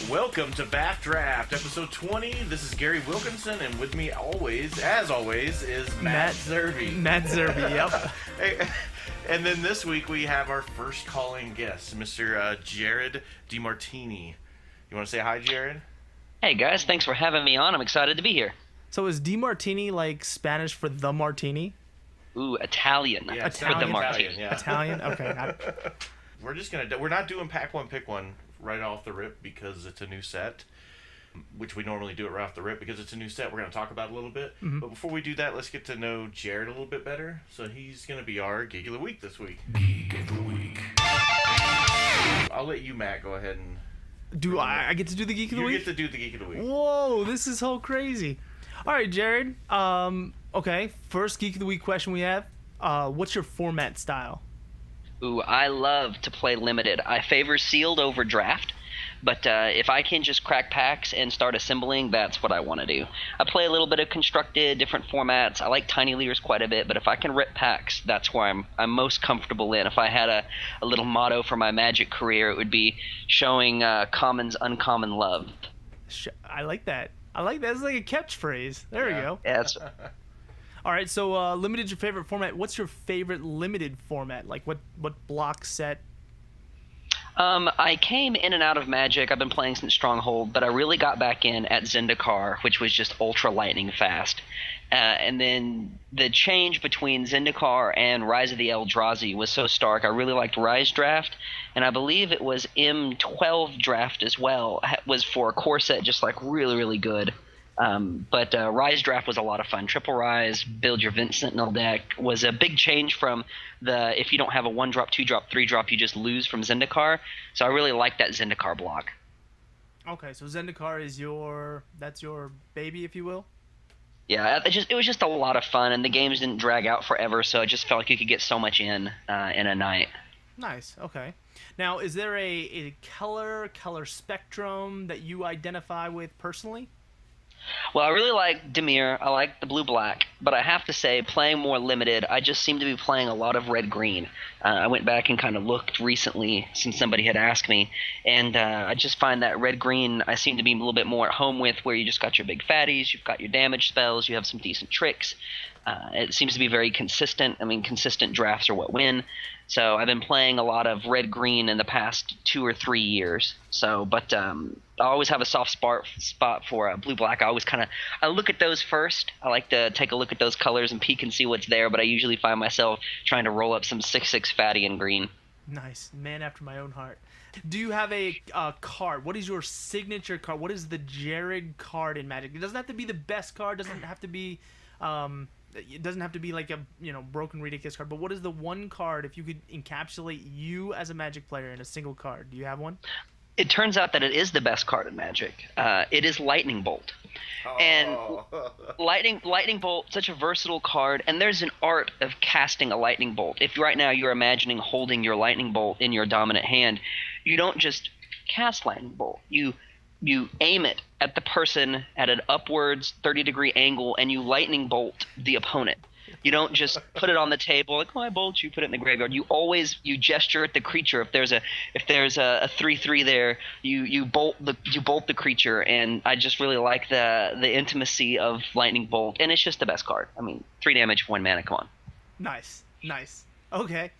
Welcome to BAF Draft, episode 20. This is Gary Wilkinson, and with me as always, is Matt Zerbe. Matt Zerbe, yep. Hey, and then this week we have our first calling guest, Mr. Jared DiMartini. You want to say hi, Jared? Hey guys, thanks for having me on. I'm excited to be here. So is DiMartini like Spanish for the martini? Ooh, Italian. Yeah, for the martini. Italian, yeah. Italian? Okay. We're not doing pack one, pick one right off the rip because it's a new set, which we normally do it right off the rip because it's a new set we're going to talk about a little bit. Mm-hmm. But before we do that, let's get to know Jared a little bit better. So he's going to be our Geek of the Week this week. Geek of the Week. I'll let you, Matt, go ahead and... Do I get to do the Geek of the Week? You get to do the Geek of the Week. Whoa, this is so crazy. All right, Jared. Okay, first Geek of the Week question we have. What's your format style? Ooh, I love to play limited. I favor sealed over draft, but if I can just crack packs and start assembling, that's what I want to do. I play a little bit of constructed, different formats. I like tiny leaders quite a bit, but if I can rip packs, that's where I'm most comfortable in. If I had a little motto for my Magic career, it would be showing commons uncommon love. I like that. It's like a catchphrase. There we go. Yeah, that's... All right, so limited's your favorite format. What's your favorite limited format? Like what block set? I came in and out of Magic. I've been playing since Stronghold, but I really got back in at Zendikar, which was just ultra lightning fast. And then the change between Zendikar and Rise of the Eldrazi was so stark. I really liked Rise Draft, and I believe it was M12 Draft as well. It was for a core set just like really, really good. But Rise Draft was a lot of fun. Triple Rise, build your Vint Sentinel deck was a big change from the if you don't have a 1-drop, 2-drop, 3-drop, you just lose from Zendikar. So I really like that Zendikar block. Okay, so Zendikar is that's your baby, if you will? Yeah, it was just a lot of fun, and the games didn't drag out forever, so I just felt like you could get so much in a night. Nice, okay. Now, is there a color spectrum that you identify with personally? Well, I really like Dimir. I like the blue-black, but I have to say, playing more limited, I just seem to be playing a lot of red-green. I went back and kind of looked recently since somebody had asked me, and I just find that red-green I seem to be a little bit more at home with, where you just got your big fatties, you've got your damage spells, you have some decent tricks. It seems to be very consistent. I mean, consistent drafts are what win. So I've been playing a lot of red-green in the past 2 or 3 years. But I always have a soft spot for blue-black. I look at those first. I like to take a look at those colors and peek and see what's there, but I usually find myself trying to roll up some 6/6 fatty in green. Nice. Man after my own heart. Do you have a card? What is your signature card? What is the Jared card in Magic? It doesn't have to be the best card. It doesn't have to be like a broken ridiculous card, but what is the one card if you could encapsulate you as a Magic player in a single card? Do you have one? It turns out that it is the best card in Magic. It is Lightning Bolt. Oh. And Lightning Bolt, such a versatile card, and there's an art of casting a Lightning Bolt. If right now you're imagining holding your Lightning Bolt in your dominant hand, you don't just cast Lightning Bolt. You aim it at the person at an upwards 30-degree angle, and you lightning bolt the opponent. You don't just put it on the table like, oh, I bolt you, put it in the graveyard. You gesture at the creature. If there's a 3/3 there, you bolt the creature, and I just really like the intimacy of lightning bolt, and it's just the best card. I mean, 3 damage, 1 mana. Come on. Nice. Okay.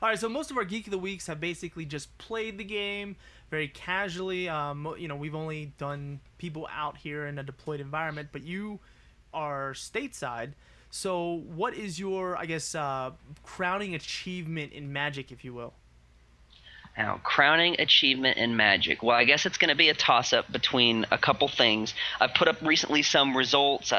All right, so most of our Geek of the Weeks have basically just played the game very casually. We've only done people out here in a deployed environment, but you are stateside. So what is your, crowning achievement in Magic, if you will? Now, crowning achievement in Magic. Well, I guess it's going to be a toss-up between a couple things. I've put up recently some results.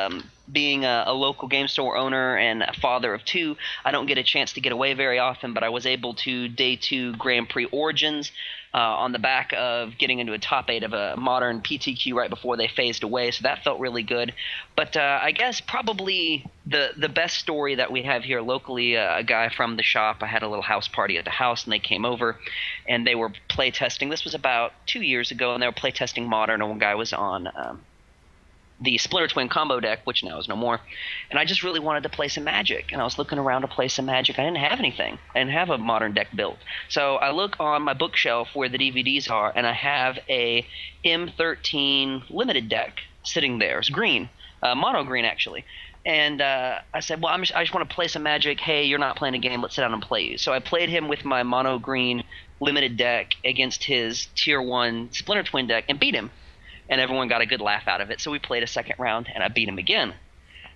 Being a local game store owner and a father of 2, I don't get a chance to get away very often, but I was able to Day 2 Grand Prix Origins on the back of getting into a top 8 of a modern PTQ right before they phased away, so that felt really good. But I guess probably the best story that we have here locally, a guy from the shop, I had a little house party at the house, and they came over, and they were play testing. This was about 2 years ago, and they were play testing Modern, and one guy was on the Splinter Twin combo deck, which now is no more. And I just really wanted to play some Magic, and I was looking around to play some Magic. I didn't have anything. I didn't have a modern deck built. So I look on my bookshelf where the DVDs are, and I have a M13 limited deck sitting there. It's green, mono green actually. And I said, well, I just want to play some Magic. Hey, you're not playing a game. Let's sit down and play you. So I played him with my mono green limited deck against his tier 1 Splinter Twin deck and beat him. And everyone got a good laugh out of it. So we played a second round, and I beat him again.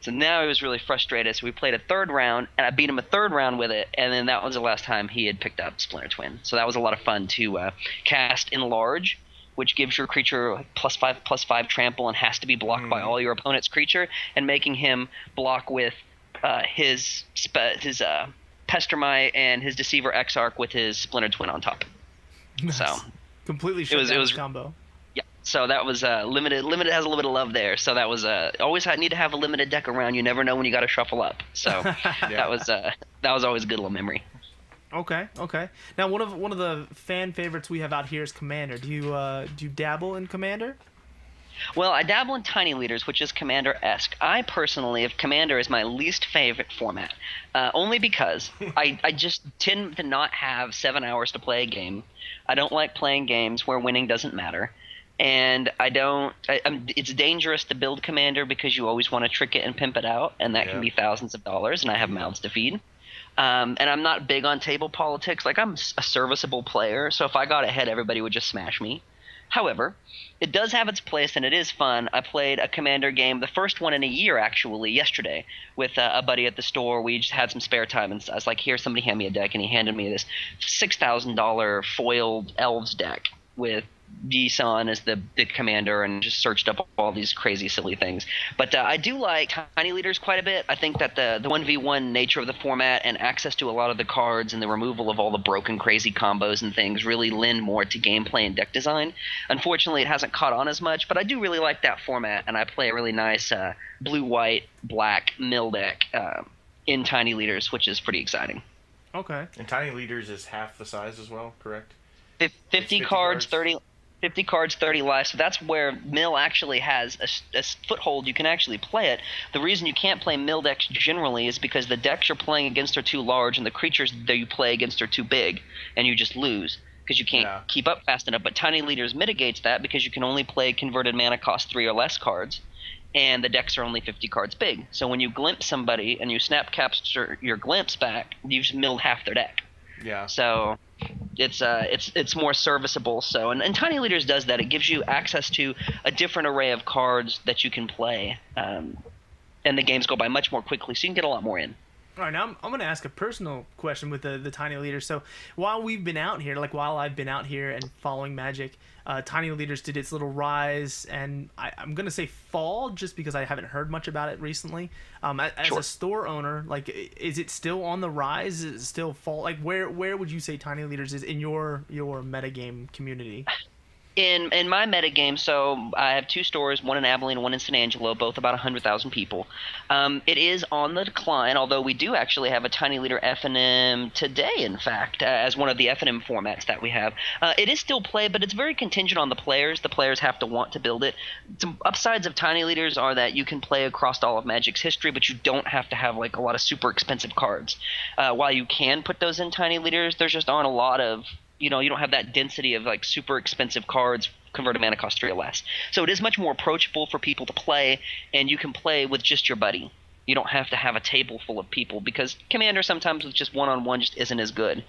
So now he was really frustrated. So we played a third round, and I beat him a third round with it. And then that was the last time he had picked up Splinter Twin. So that was a lot of fun to cast Enlarge, which gives your creature +5/+5 trample and has to be blocked by all your opponent's creature, and making him block with his Pestermite and his Deceiver Exarch with his Splinter Twin on top. Nice. So completely shut down the combo. Yeah. So that was limited. Limited has a little bit of love there. So that was always need to have a limited deck around. You never know when you got to shuffle up. So that was always a good little memory. Okay. Now one of the fan favorites we have out here is Commander. Do you dabble in Commander? Well, I dabble in Tiny Leaders, which is Commander-esque. I personally, if Commander is my least favorite format, only because I just tend to not have 7 hours to play a game. I don't like playing games where winning doesn't matter. And it's dangerous to build Commander because you always want to trick it and pimp it out, and that can be thousands of dollars, and I have mouths to feed. And I'm not big on table politics. Like, I'm a serviceable player, so if I got ahead, everybody would just smash me. However, it does have its place, and it is fun. I played a Commander game, the first one in a year, actually, yesterday, with a buddy at the store. We just had some spare time, and I was like, here, somebody hand me a deck, and he handed me this $6,000 foiled Elves deck with Yi-san as the commander, and just searched up all these crazy silly things. But I do like Tiny Leaders quite a bit. I think that the 1v1 nature of the format and access to a lot of the cards and the removal of all the broken crazy combos and things really lend more to gameplay and deck design. Unfortunately, it hasn't caught on as much, but I do really like that format, and I play a really nice blue-white black mill deck in Tiny Leaders, which is pretty exciting. Okay. And Tiny Leaders is half the size as well, correct? 50 cards, 50 cards, 30 life. So that's where Mill actually has a foothold. You can actually play it. The reason you can't play Mill decks generally is because the decks you're playing against are too large, and the creatures that you play against are too big, and you just lose because you can't keep up fast enough. But Tiny Leaders mitigates that because you can only play converted mana cost 3 or less cards, and the decks are only 50 cards big. So when you glimpse somebody and you snap capture your glimpse back, you've milled half their deck. Yeah. So it's more serviceable. So and Tiny Leaders does that. It gives you access to a different array of cards that you can play, and the games go by much more quickly, so you can get a lot more in. All right, now I'm going to ask a personal question with the Tiny Leaders. So while I've been out here and following Magic, Tiny Leaders did its little rise, and I'm going to say fall just because I haven't heard much about it recently. As a store owner, like, is it still on the rise? Is it still fall? Like, where would you say Tiny Leaders is in your metagame community? In my metagame, so I have 2 stores, one in Abilene, one in San Angelo, both about 100,000 people. It is on the decline, although we do actually have a Tiny Leader FNM today, in fact, as one of the FNM formats that we have. It is still played, but it's very contingent on the players. The players have to want to build it. Some upsides of Tiny Leaders are that you can play across all of Magic's history, but you don't have to have like a lot of super expensive cards. While you can put those in Tiny Leaders, there just aren't a lot of... you don't have that density of like super expensive cards, converted mana cost 3 or less. So it is much more approachable for people to play, and you can play with just your buddy. You don't have to have a table full of people, because Commander sometimes with just one-on-one just isn't as good.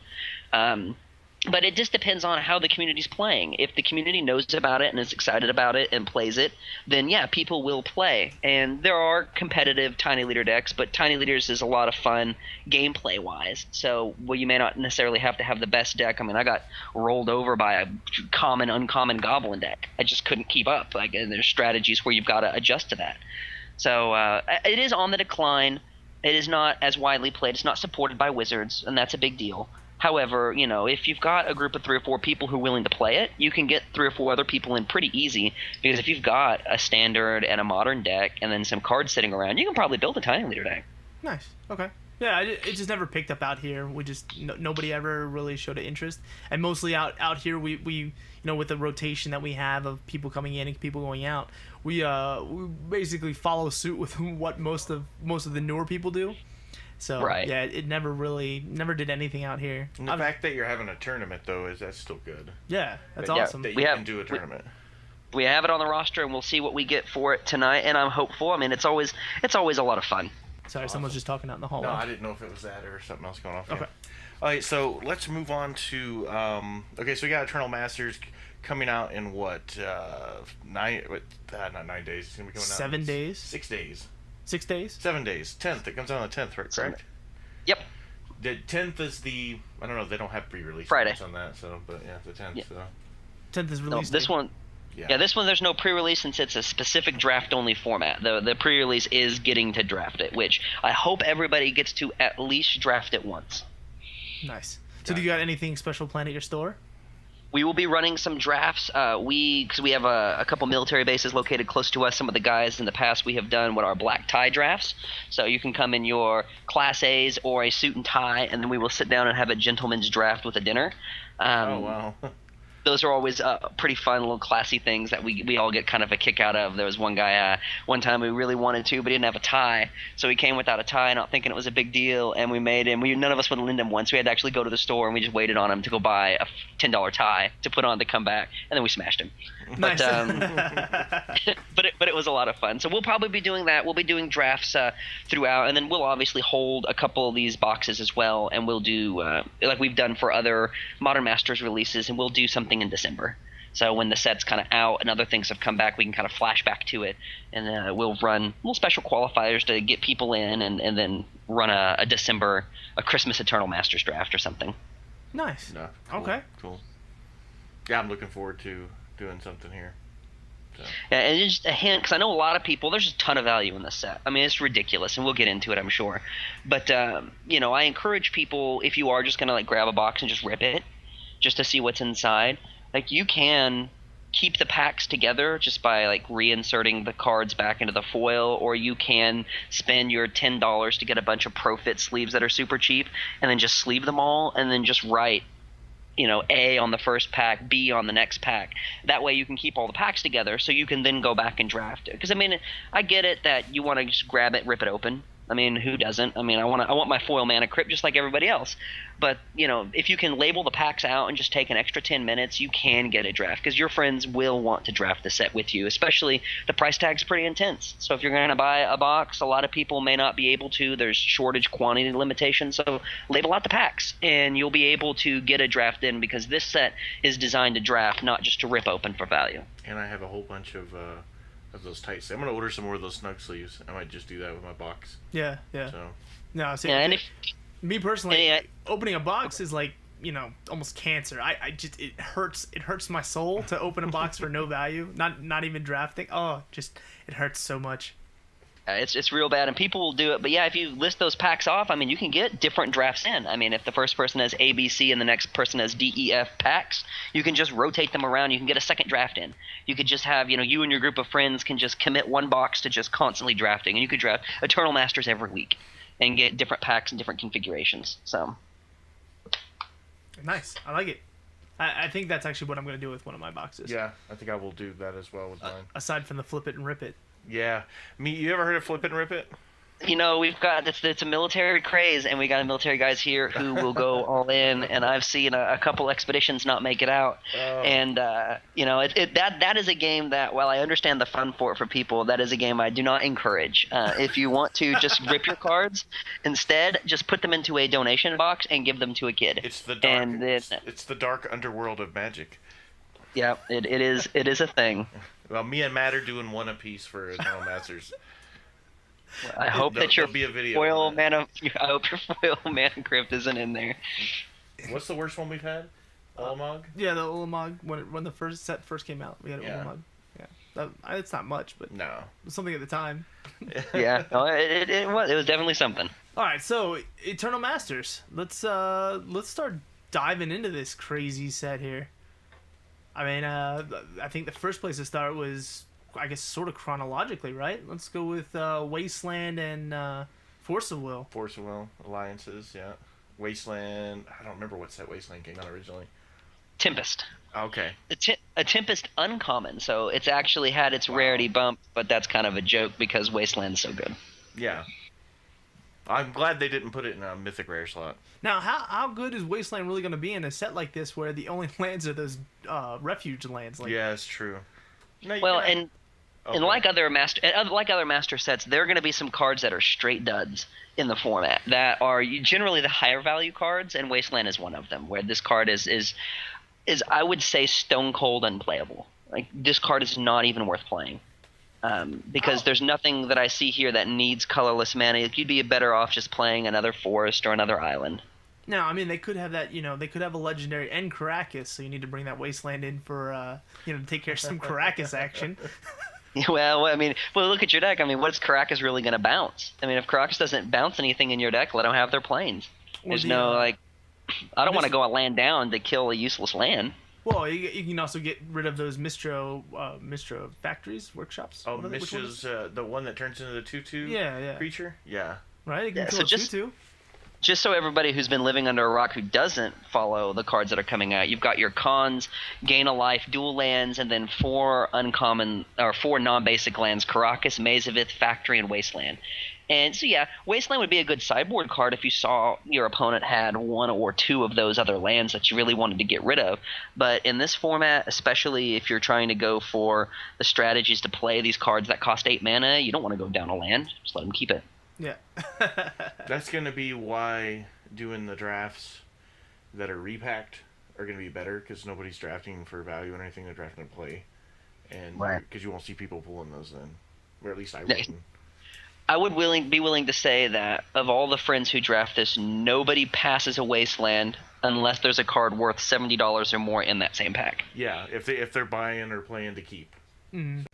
But it just depends on how the community's playing. If the community knows about it and is excited about it and plays it, then yeah, people will play. And there are competitive Tiny Leader decks, but Tiny Leaders is a lot of fun gameplay-wise. So, well, you may not necessarily have to have the best deck. I mean, I got rolled over by a common, uncommon Goblin deck. I just couldn't keep up. Like, and there's strategies where you've got to adjust to that. So it is on the decline. It is not as widely played. It's not supported by Wizards, and that's a big deal. However, if you've got a group of 3 or 4 people who are willing to play it, you can get 3 or 4 other people in pretty easy, because if you've got a standard and a modern deck and then some cards sitting around, you can probably build a Tiny Leader deck. Nice. Okay. Yeah, it just never picked up out here. We just nobody ever really showed an interest, and mostly out here we with the rotation that we have of people coming in and people going out, we basically follow suit with what most of the newer people do. So yeah, it never did anything out here. And the fact that you're having a tournament though that's still good. Yeah, that's awesome. That you can do a tournament. We have it on the roster, and we'll see what we get for it tonight. And I'm hopeful. I mean, it's always a lot of fun. Sorry, someone's just talking out in the hallway. No, I didn't know if it was that or something else going on. Okay. All right, so let's move on to so we got Eternal Masters coming out in what 9 not 9 days. It's gonna be coming out 7 days. 6 days. 6 days. 7 days. 10th. It comes out on the 10th, right? Correct. Yep. The 10th is the I don't know. They don't have pre-release Friday on that, so but yeah, the 10th. Yeah. So 10th is released. This one. Yeah, this one there's no pre-release since it's a specific draft-only format. The pre-release is getting to draft it, which I hope everybody gets to at least draft it once. Nice. So do you got anything special planned at your store? We will be running some drafts. Because we have a couple military bases located close to us. Some of the guys in the past we have done what are black tie drafts. So you can come in your Class A's or a suit and tie, and then we will sit down and have a gentleman's draft with a dinner. Oh wow. Those are always pretty fun little classy things that we all get kind of a kick out of. There was one guy one time we really wanted to, but he didn't have a tie, so he came without a tie, not thinking it was a big deal, and we made him. None of us would lend him one, so we had to actually go to the store and we just waited on him to go buy a $10 tie to put on to come back, and then we smashed him. Nice. But it was a lot of fun. So we'll probably be doing that. We'll be doing drafts throughout, and then we'll obviously hold a couple of these boxes as well, and we'll do like we've done for other Modern Masters releases, and we'll do something in December. So when the set's kind of out and other things have come back, we can kind of flash back to it, and we'll run little special qualifiers to get people in, and then run a Christmas Eternal Masters draft or something. Nice. No, cool, okay. Cool. Yeah, I'm looking forward to doing something here. So. Yeah, and just a hint, because I know a lot of people, there's a ton of value in this set. I mean, it's ridiculous, and we'll get into it, I'm sure. But, I encourage people, if you are just going to, grab a box and just rip it, just to see what's inside, you can keep the packs together just by, reinserting the cards back into the foil, or you can spend your $10 to get a bunch of Profit sleeves that are super cheap, and then just sleeve them all, and then just write A on the first pack, B on the next pack. That way you can keep all the packs together, so you can then go back and draft it. Because, I get it that you want to just grab it, rip it open. Who doesn't? I want my foil mana crypt just like everybody else. But, if you can label the packs out and just take an extra 10 minutes, you can get a draft. Because your friends will want to draft the set with you, especially the price tag's pretty intense. So if you're going to buy a box, a lot of people may not be able to. There's shortage quantity limitations. So label out the packs, and you'll be able to get a draft in, because this set is designed to draft, not just to rip open for value. And I have a whole bunch of those tight sleeves. I'm gonna order some more of those snug sleeves. I might just do that with my box. Yeah. So. No, see, and me personally, opening a box is almost cancer. I just it hurts my soul to open a box for no value. Not even drafting. Oh, just it hurts so much. It's real bad, and people will do it. But yeah, if you list those packs off, you can get different drafts in. If the first person has A, B, C, and the next person has D, E, F packs, you can just rotate them around. You can get a second draft in. You could just have, you and your group of friends can just commit one box to just constantly drafting, and you could draft Eternal Masters every week and get different packs and different configurations. So nice. I like it. I think that's actually what I'm going to do with one of my boxes. Yeah, I think I will do that as well with mine. Aside from the flip it and rip it. Yeah. You ever heard of Flip It and Rip It? We've got it's a military craze, and we got military guys here who will go all in, and I've seen a couple expeditions not make it out. And that is a game that, while I understand the fun for people, that is a game I do not encourage. If you want to just rip your cards, instead just put them into a donation box and give them to a kid. It's the dark. It's the dark underworld of Magic. Yeah, it is a thing. Well, me and Matt are doing one apiece for Eternal Masters. I hope that your foil mana crypt isn't in there. What's the worst one we've had? Ulamog? Yeah, the Ulamog. When the first set first came out, we had Ulamog. Yeah, it's not much, but no, it was something at the time. Yeah, no, it was definitely something. All right, so Eternal Masters. Let's start diving into this crazy set here. I think the first place to start was, I guess, sort of chronologically, right? Let's go with Wasteland and Force of Will. Force of Will, Alliances, yeah. Wasteland, I don't remember what set Wasteland came out originally. Tempest. Okay. A Tempest uncommon, so it's actually had its rarity bump, but that's kind of a joke because Wasteland's so good. Yeah. I'm glad they didn't put it in a Mythic Rare slot. Now, how good is Wasteland really going to be in a set like this where the only lands are those refuge lands? Like... Yeah, it's true. No, well, and like other master sets, there are going to be some cards that are straight duds in the format that are generally the higher value cards, and Wasteland is one of them. Where this card is I would say stone cold unplayable. Like this card is not even worth playing. Because there's nothing that I see here that needs colorless mana. You'd be better off just playing another forest or another island. No, I mean they could have that. They could have a legendary and Caracas, so you need to bring that Wasteland in for to take care of some Caracas action. Well, look at your deck. I mean, what's Caracas really going to bounce? I mean, if Caracas doesn't bounce anything in your deck, let them have their planes. There's I don't want to go a land down to kill a useless land. Well, you can also get rid of those Mistro factories, workshops. Oh, Mishra's the one that turns into the 2/2 creature? Yeah. Right? It can kill a 2/2. Just so everybody who's been living under a rock who doesn't follow the cards that are coming out, you've got your cons, gain a life, dual lands, and then 4 non-basic lands, Caracas, Mazavith, Factory, and Wasteland. And so yeah, Wasteland would be a good sideboard card if you saw your opponent had 1 or 2 of those other lands that you really wanted to get rid of. But in this format, especially if you're trying to go for the strategies to play these cards that cost 8 mana, you don't want to go down a land. Just let them keep it. Yeah. That's going to be why doing the drafts that are repacked are going to be better, because nobody's drafting for value or anything. They're drafting to play. And because you won't see people pulling those then. Or at least I wouldn't. I would be willing to say that of all the friends who draft this, nobody passes a Wasteland unless there's a card worth $70 or more in that same pack. Yeah, if they're buying or playing to keep. Mm-hmm.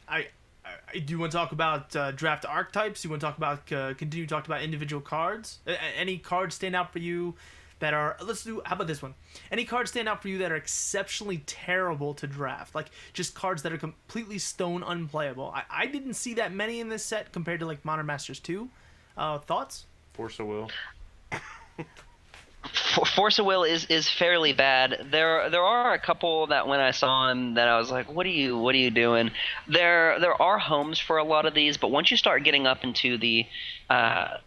Do you want to talk about draft archetypes? Do you want to talk about continue to talk about individual cards? Any cards stand out for you that are how about this one? Any cards stand out for you that are exceptionally terrible to draft? Like just cards that are completely stone unplayable. I didn't see that many in this set compared to like Modern Masters 2. Thoughts? Force of Will. Force of Will is fairly bad. There are a couple that when I saw them that I was like, what are you doing? There are homes for a lot of these, but once you start getting up into the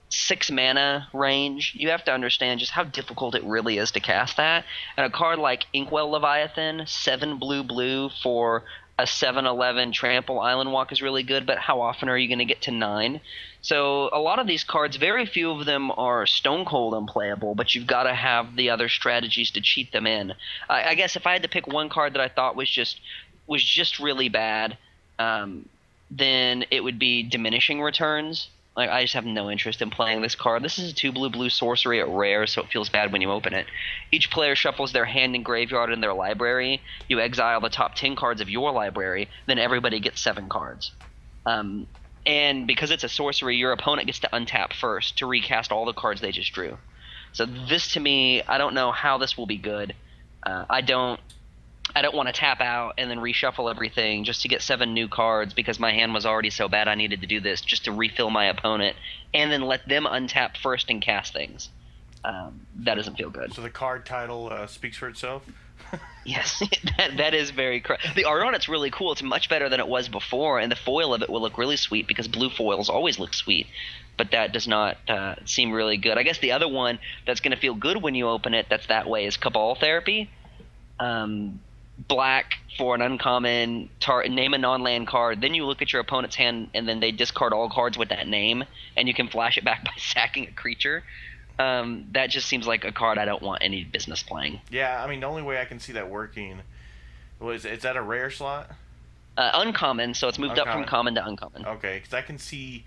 6 mana range, you have to understand just how difficult it really is to cast that. And a card like Inkwell Leviathan, 7 blue for a 7/11 trample island walk is really good, but how often are you going to get to 9? So a lot of these cards, very few of them are stone cold unplayable, but you've got to have the other strategies to cheat them in. I guess if I had to pick one card that I thought was just really bad, then it would be Diminishing Returns. Like I just have no interest in playing this card. This is a 2 blue sorcery at rare, so it feels bad when you open it. Each player shuffles their hand and graveyard in their library. You exile the top 10 cards of your library, then everybody gets 7 cards. And because it's a sorcery, your opponent gets to untap first to recast all the cards they just drew. So this, to me, I don't know how this will be good. I don't want to tap out and then reshuffle everything just to get 7 new cards because my hand was already so bad I needed to do this just to refill my opponent and then let them untap first and cast things. That doesn't feel good. So the card title speaks for itself? Yes, that is very correct. The art on it's really cool. It's much better than it was before, and the foil of it will look really sweet because blue foils always look sweet. But that does not seem really good. I guess the other one that's going to feel good when you open it that's that way is Cabal Therapy. Black for an uncommon, name a non-land card, then you look at your opponent's hand and then they discard all cards with that name, and you can flash it back by sacking a creature. That just seems like a card I don't want any business playing. Yeah, I mean, the only way I can see that working is that a rare slot? Uncommon, so it's moved up from common to uncommon. Okay, because I can see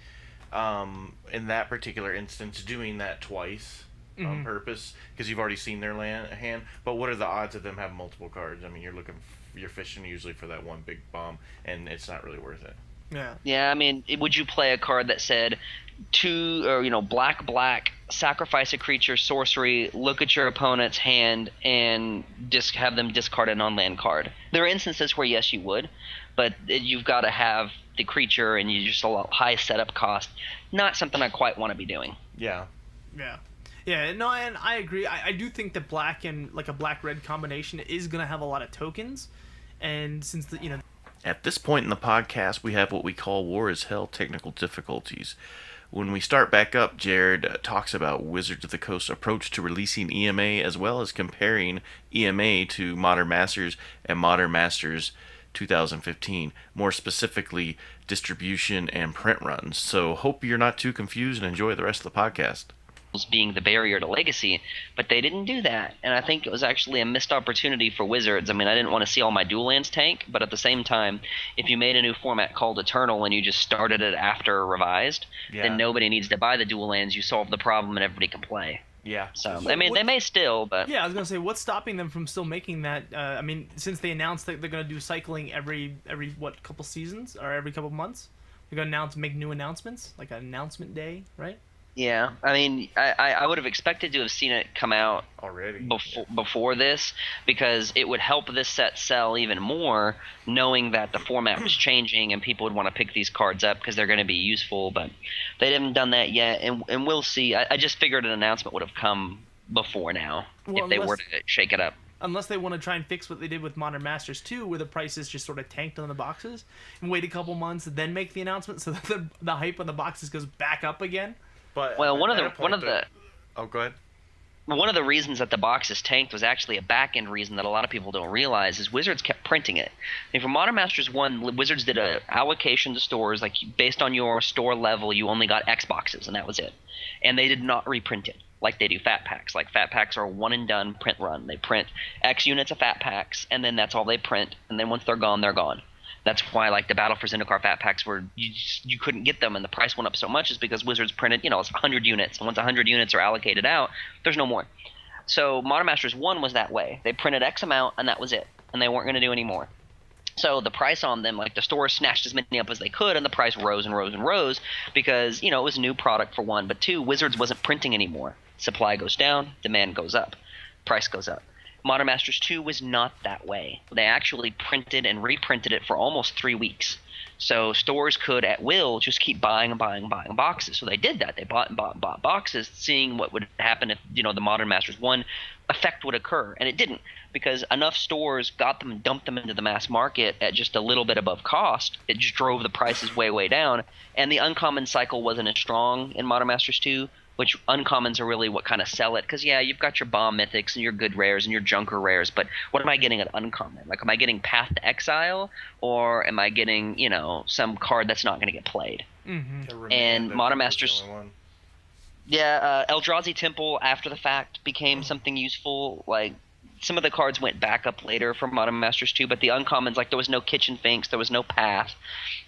in that particular instance doing that twice on purpose, because you've already seen their hand. But what are the odds of them having multiple cards? I mean, you're fishing usually for that one big bomb, and it's not really worth it. Yeah, I mean, would you play a card that said black, sacrifice a creature, sorcery, look at your opponent's hand, and have them discard a non-land card? There are instances where yes, you would, but you've got to have the creature and you just a lot high setup cost. Not something I quite want to be doing. Yeah. Yeah, no, and I agree. I do think that black and like a black-red combination is going to have a lot of tokens. And since At this point in the podcast, we have what we call War is Hell technical difficulties. When we start back up, Jared talks about Wizards of the Coast's approach to releasing EMA, as well as comparing EMA to Modern Masters and Modern Masters 2015, more specifically distribution and print runs. So hope you're not too confused and enjoy the rest of the podcast. Being the barrier to Legacy, but they didn't do that, and I think it was actually a missed opportunity for Wizards. I mean, I didn't want to see all my dual lands tank, but at the same time, if you made a new format called Eternal and you just started it after Revised, then nobody needs to buy the dual lands. You solve the problem and everybody can play. Yeah. So, I mean, they may still, but... Yeah, I was going to say, what's stopping them from still making that? I mean, since they announced that they're going to do cycling every couple seasons, or every couple months? They're going to make new announcements? Like an announcement day, right? Yeah, I mean, I would have expected to have seen it come out already before this, because it would help this set sell even more, knowing that the format was changing and people would want to pick these cards up because they're going to be useful. But they haven't done that yet, and we'll see. I just figured an announcement would have come before now if they were to shake it up. Unless they want to try and fix what they did with Modern Masters 2, where the prices just sort of tanked on the boxes, and wait a couple months, and then make the announcement so that the hype on the boxes goes back up again. But well, one of the oh, go ahead. One of the reasons that the boxes tanked was actually a back-end reason that a lot of people don't realize is Wizards kept printing it. And for Modern Masters 1, Wizards did an allocation to stores, like based on your store level, you only got X boxes, and that was it. And they did not reprint it like they do Fat Packs. Like Fat Packs are a one-and-done print run. They print X units of Fat Packs, and then that's all they print. And then once they're gone, they're gone. That's why, like, the Battle for Zendikar Fat Packs were you couldn't get them, and the price went up so much is because Wizards printed, it's 100 units, and once 100 units are allocated out, there's no more. So Modern Masters 1 was that way. They printed X amount, and that was it, and they weren't going to do any more. So the price on them, like the stores snatched as many up as they could, and the price rose and rose and rose because, it was a new product for one, but two, Wizards wasn't printing anymore. Supply goes down, demand goes up, price goes up. Modern Masters 2 was not that way. They actually printed and reprinted it for almost 3 weeks. So stores could, at will, just keep buying and buying and buying boxes. So they did that. They bought and bought and bought boxes, seeing what would happen if, the Modern Masters 1 effect would occur. And it didn't, because enough stores got them and dumped them into the mass market at just a little bit above cost. It just drove the prices way, way down. And the uncommon cycle wasn't as strong in Modern Masters 2, which uncommons are really what kind of sell it. Because, you've got your bomb mythics and your good rares and your junker rares, but what am I getting at uncommon? Like, am I getting Path to Exile, or am I getting, some card that's not going to get played? Mm-hmm. And Modern Masters... Yeah, Eldrazi Temple, after the fact, became something useful. Like, some of the cards went back up later for Modern Masters 2, but the uncommons, like, there was no Kitchen Finks, there was no Path.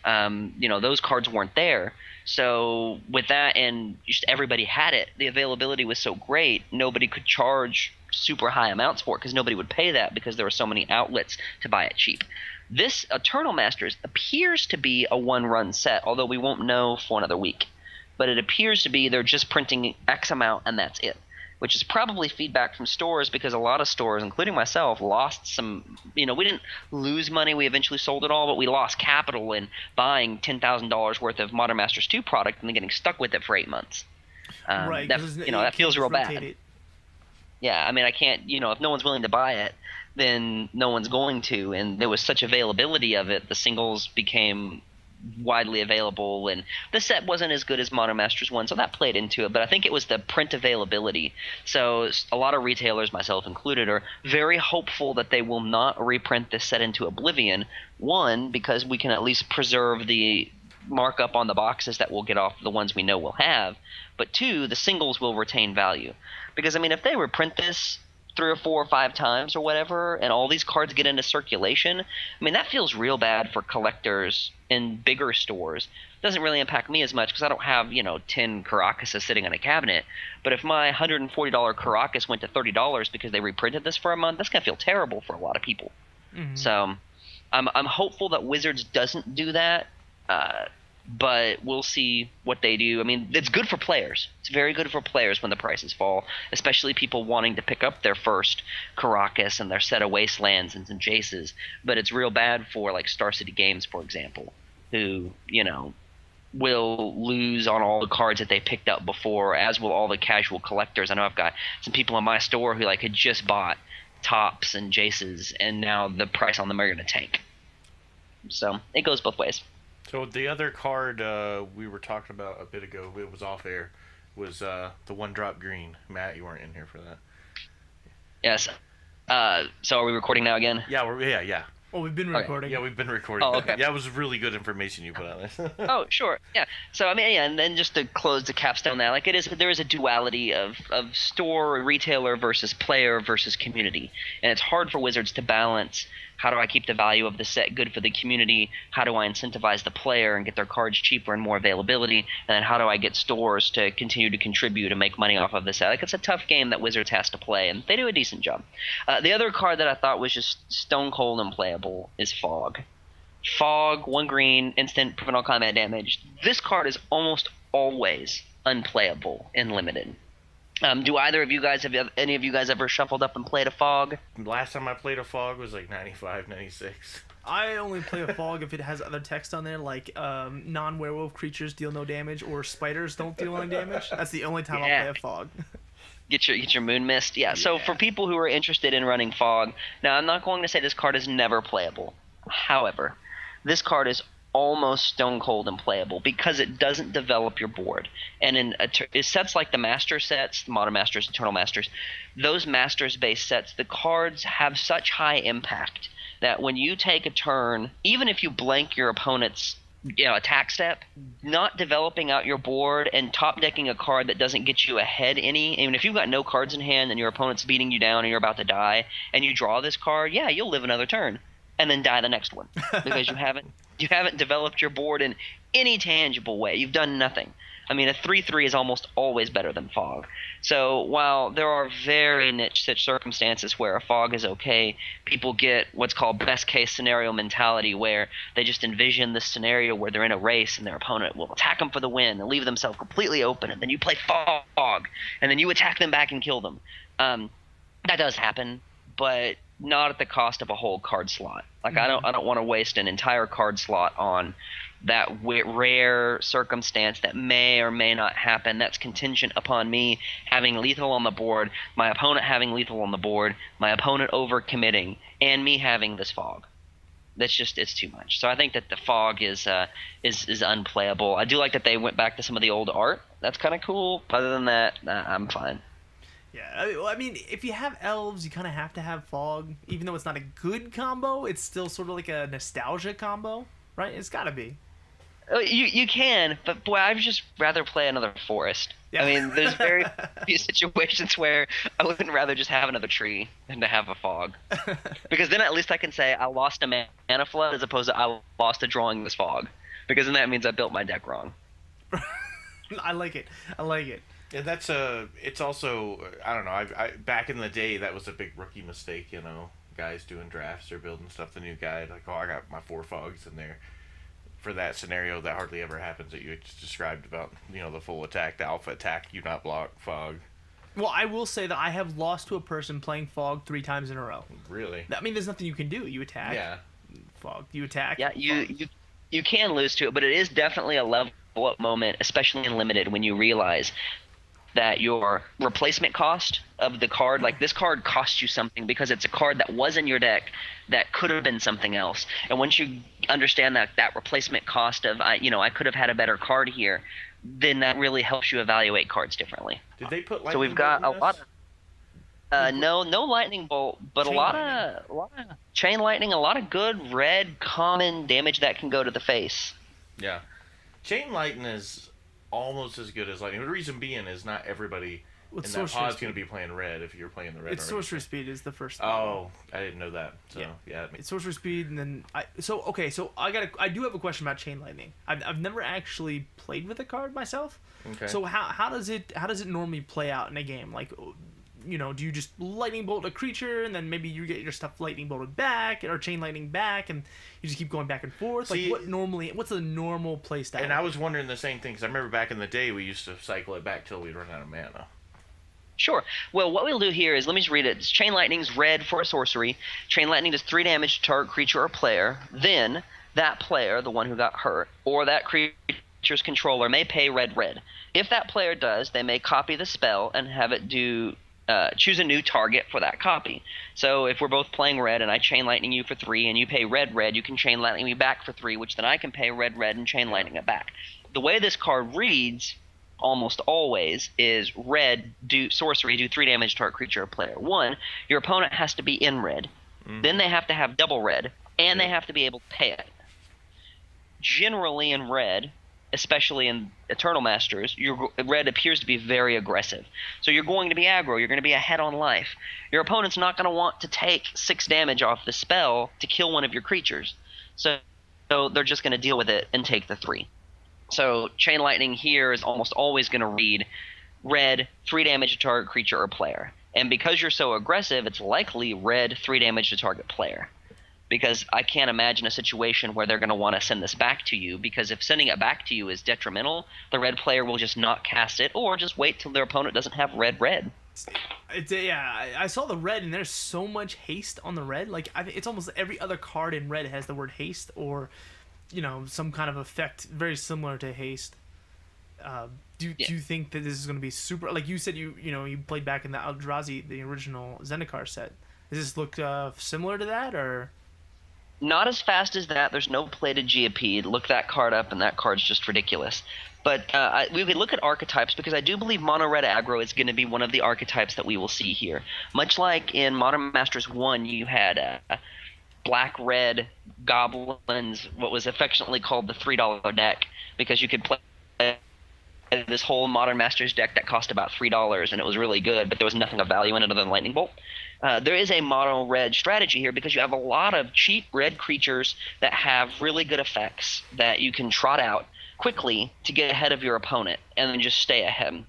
Those cards weren't there. So with that, and just everybody had it, the availability was so great, nobody could charge super high amounts for it because nobody would pay that because there were so many outlets to buy it cheap. This Eternal Masters appears to be a one-run set, although we won't know for another week. But it appears to be they're just printing X amount and that's it, which is probably feedback from stores because a lot of stores, including myself, lost some – we didn't lose money. We eventually sold it all, but we lost capital in buying $10,000 worth of Modern Masters 2 product and then getting stuck with it for 8 months. Right. That feels real bad. It. Yeah, I mean, I can't – if no one's willing to buy it, then no one's going to. And there was such availability of it, the singles became – widely available, and the set wasn't as good as Modern Masters 1, so that played into it. But I think it was the print availability. So a lot of retailers, myself included, are very hopeful that they will not reprint this set into oblivion. One, because we can at least preserve the markup on the boxes that we'll get off the ones we know we'll have. But two, the singles will retain value. Because, if they reprint this 3 or 4 or 5 times or whatever, and all these cards get into circulation, that feels real bad for collectors in bigger stores. Doesn't really impact me as much because I don't have 10 Caracases sitting in a cabinet. But if my $140 Caracas went to $30 because they reprinted this for a month, that's gonna feel terrible for a lot of people. Mm-hmm. So I'm hopeful that Wizards doesn't do that. but we'll see what they do. I mean, it's good for players. It's very good for players when the prices fall, especially people wanting to pick up their first Caracas and their set of Wastelands and some Jaces. But it's real bad for like Star City Games, for example, who, will lose on all the cards that they picked up before, as will all the casual collectors. I know I've got some people in my store who had just bought Tops and Jaces, and now the price on them are going to tank. So it goes both ways. So the other card we were talking about a bit ago, it was off air, was the one drop green. Matt, you weren't in here for that. Yes. So are we recording now again? Yeah. Well, we've been recording. Yeah, we've been recording. Oh, okay. Yeah, it was really good information you put out there. Oh, sure. Yeah. So and then just to close the capstone now, there is a duality of store or retailer versus player versus community, and it's hard for Wizards to balance. How do I keep the value of the set good for the community? How do I incentivize the player and get their cards cheaper and more availability? And then how do I get stores to continue to contribute and make money off of the set? It's a tough game that Wizards has to play, and they do a decent job. The other card that I thought was just stone cold unplayable is Fog. Fog, 1 green, instant, prevent all combat damage. This card is almost always unplayable in Limited. Do either of you guys, have any of you guys ever shuffled up and played a Fog? Last time I played a Fog was 95, 96. I only play a Fog if it has other text on there, like non-werewolf creatures deal no damage, or spiders don't deal any damage. That's the only time I'll play a Fog. Get your Moon Mist. Yeah, so for people who are interested in running Fog, now I'm not going to say this card is never playable. However, this card is almost stone cold and playable because it doesn't develop your board. And in sets like the Master sets, the Modern Masters, Eternal Masters, those Masters-based sets, the cards have such high impact that when you take a turn, even if you blank your opponent's attack step, not developing out your board and top decking a card that doesn't get you ahead any, even if you've got no cards in hand and your opponent's beating you down and you're about to die, and you draw this card, you'll live another turn and then die the next one because you haven't developed your board in any tangible way. You've done nothing. I mean, a 3/3 is almost always better than Fog. So while there are very niche such circumstances where a Fog is okay, people get what's called best case scenario mentality, where they just envision this scenario where they're in a race and their opponent will attack them for the win and leave themselves completely open, and then you play Fog and then you attack them back and kill them. That does happen, but not at the cost of a whole card slot. Like, I don't want to waste an entire card slot on that rare circumstance that may or may not happen. That's contingent upon me having lethal on the board, my opponent having lethal on the board, my opponent overcommitting, and me having this Fog. It's too much. So I think that the Fog is unplayable. I do like that they went back to some of the old art. That's kind of cool. Other than that, I'm fine. Yeah, I mean, if you have elves, you kind of have to have Fog. Even though it's not a good combo, it's still sort of like a nostalgia combo, right? It's got to be. You can, but boy, I'd just rather play another forest. Yeah. I mean, there's very few situations where I wouldn't rather just have another tree than to have a Fog. Because then at least I can say I lost a mana flood as opposed to I lost a drawing this Fog. Because then that means I built my deck wrong. I like it. Yeah, it's also, I don't know, I back in the day, that was a big rookie mistake, guys doing drafts or building stuff, the new guide, like, I got my 4 Fogs in there. For that scenario, that hardly ever happens that you just described about, the full attack, the alpha attack, you not block, Fog. Well, I will say that I have lost to a person playing Fog 3 times in a row. Really? I mean, there's nothing you can do. You attack. Yeah. Fog. You attack. Yeah, you can lose to it, but it is definitely a level up moment, especially in Limited, when you realize that your replacement cost of the card, like this card costs you something because it's a card that was in your deck that could have been something else. And once you understand that replacement cost of, I could have had a better card here, then that really helps you evaluate cards differently. Did they put lightning So we've got bolt a lot of no lightning bolt, but a lot of chain lightning, a lot of good red common damage that can go to the face. Yeah. Chain lightning is almost as good as lightning. The reason being is not everybody in that pod's going to be playing red if you're playing the red. It's sorcery speed is the first thing. Oh, I didn't know that. So yeah, it's sorcery speed, and then I do have a question about chain lightning. I've never actually played with a card myself. Okay. So how does it normally play out in a game? Like, do you just lightning bolt a creature and then maybe you get your stuff lightning bolted back or chain lightning back and you just keep going back and forth? See, what's a normal play style? And I was wondering the same thing, because I remember back in the day we used to cycle it back till we'd run out of mana. Sure. Well, what we'll do here is, let me just read it. Chain Lightning's red for a sorcery. Chain Lightning does 3 damage to target creature or player. Then that player, the one who got hurt, or that creature's controller may pay red. If that player does, they may copy the spell and have it choose a new target for that copy. So if we're both playing red and I Chain Lightning you for 3 and you pay red, you can Chain Lightning me back for 3, which then I can pay red and Chain Lightning it back. The way this card reads almost always is red, do 3 damage to target creature or player. 1, your opponent has to be in red. Then they have to have double red, and they have to be able to pay it. Generally in red, especially in Eternal Masters, your red appears to be very aggressive. So you're going to be aggro, you're going to be ahead on life. Your opponent's not going to want to take 6 damage off the spell to kill one of your creatures. So they're just going to deal with it and take the 3. So Chain Lightning here is almost always going to read red, 3 damage to target creature or player. And because you're so aggressive, it's likely red, 3 damage to target player. Because I can't imagine a situation where they're going to want to send this back to you, because if sending it back to you is detrimental, the red player will just not cast it, or just wait till their opponent doesn't have red. I saw the red, and there's so much haste on the red. Like, it's almost every other card in red has the word haste, or some kind of effect very similar to haste. Do you think that this is going to be super? Like you said, you played back in the Eldrazi, the original Zendikar set. Does this look similar to that, or? Not as fast as that. There's no plated GP. Look that card up, and that card's just ridiculous. But we could look at archetypes, because I do believe mono red aggro is going to be one of the archetypes that we will see here. Much like in Modern Masters 1, you had black-red goblins, what was affectionately called the $3 deck, because you could play this whole Modern Masters deck that cost about $3, and it was really good, but there was nothing of value in it other than Lightning Bolt. There is a mono red strategy here, because you have a lot of cheap red creatures that have really good effects that you can trot out quickly to get ahead of your opponent and then just stay ahead.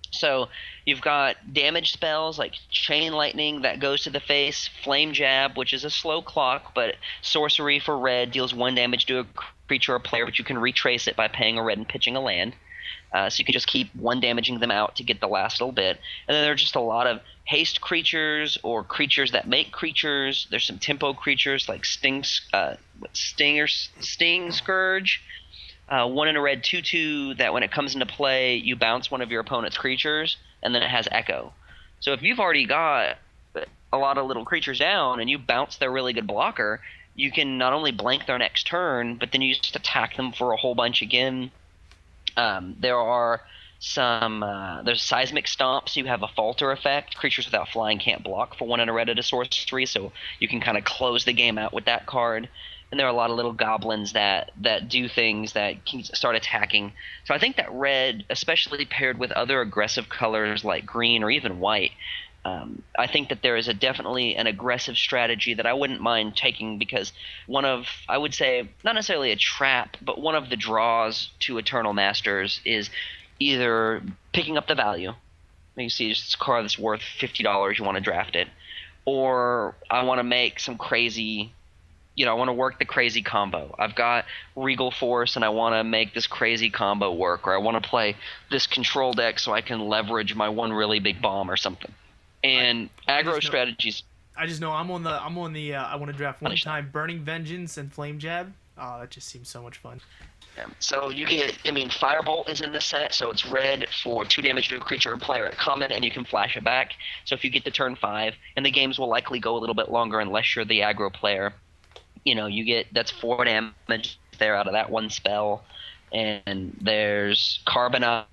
So you've got damage spells like Chain Lightning that goes to the face, Flame Jab, which is a slow clock, but sorcery for red deals 1 damage to a creature or player, but you can retrace it by paying a red and pitching a land. So you can just keep 1 damaging them out to get the last little bit. And then there are just a lot of haste creatures or creatures that make creatures. There's some tempo creatures like Sting Scourge. 1 in a red 2/2 that when it comes into play, you bounce one of your opponent's creatures, and then it has Echo. So if you've already got a lot of little creatures down and you bounce their really good blocker, you can not only blank their next turn, but then you just attack them for a whole bunch again. There are there's Seismic Stomps. You have a Falter effect. Creatures without flying can't block for 1 in a red at a sorcery, so you can kind of close the game out with that card. And there are a lot of little goblins that do things that can start attacking. So I think that red, especially paired with other aggressive colors like green or even white, I think that there is definitely an aggressive strategy that I wouldn't mind taking, because I would say, not necessarily a trap, but one of the draws to Eternal Masters is either picking up the value. You see this card that's worth $50, you want to draft it. Or I want to make some crazy, I want to work the crazy combo. I've got Regal Force and I want to make this crazy combo work, or I want to play this control deck so I can leverage my one really big bomb or something. And aggro strategies. I just know I'm on the I want to draft one time Burning Vengeance and Flame Jab. Oh, that just seems so much fun. Yeah. So you get, Firebolt is in the set, so it's red for 2 damage to a creature or player at common, and you can flash it back. So if you get to turn 5, and the games will likely go a little bit longer unless you're the aggro player, that's 4 damage there out of that one spell. And there's Carbonize,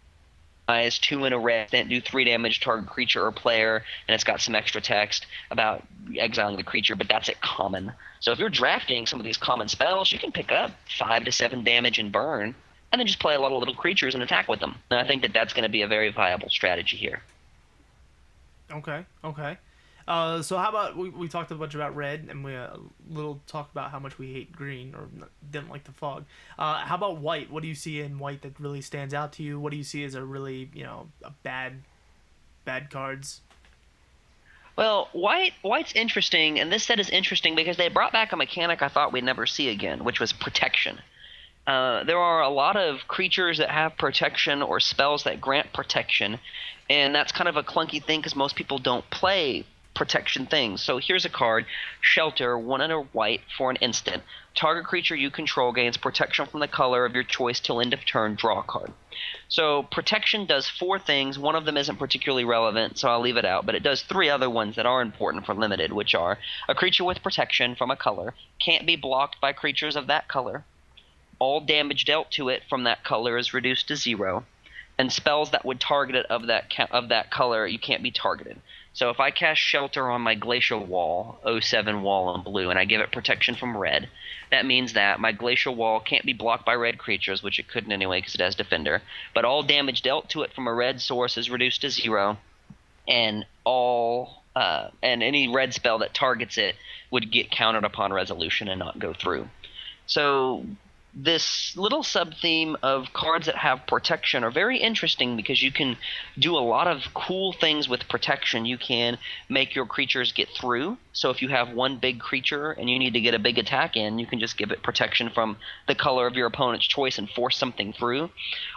2 in a red, that do 3 damage to target creature or player, and it's got some extra text about exiling the creature, but that's at common. So if you're drafting some of these common spells, you can pick up 5 to 7 damage and burn, and then just play a lot of little creatures and attack with them. And I think that that's going to be a very viable strategy here. Okay. So how about we talked a bunch about red, and we a little talk about how much we hate green or didn't like the fog. How about white? What do you see in white that really stands out to you? What do you see as a really a bad cards? Well, white's interesting, and this set is interesting because they brought back a mechanic I thought we'd never see again, which was protection. There are a lot of creatures that have protection or spells that grant protection, and that's kind of a clunky thing because most people don't play protection things. So here's a card, Shelter, 1 and a white for an instant. Target creature you control gains protection from the color of your choice till end of turn, draw a card. So protection does 4 things. One of them isn't particularly relevant, so I'll leave it out, but it does 3 other ones that are important for limited, which are a creature with protection from a color can't be blocked by creatures of that color. All damage dealt to it from that color is reduced to 0, and spells that would target it of that color, you can't be targeted. So if I cast Shelter on my Glacial Wall, 07 wall in blue, and I give it protection from red, that means that my Glacial Wall can't be blocked by red creatures, which it couldn't anyway because it has Defender, but all damage dealt to it from a red source is reduced to 0, and any red spell that targets it would get countered upon resolution and not go through. So this little sub-theme of cards that have protection are very interesting because you can do a lot of cool things with protection. You can make your creatures get through. So if you have one big creature and you need to get a big attack in, you can just give it protection from the color of your opponent's choice and force something through.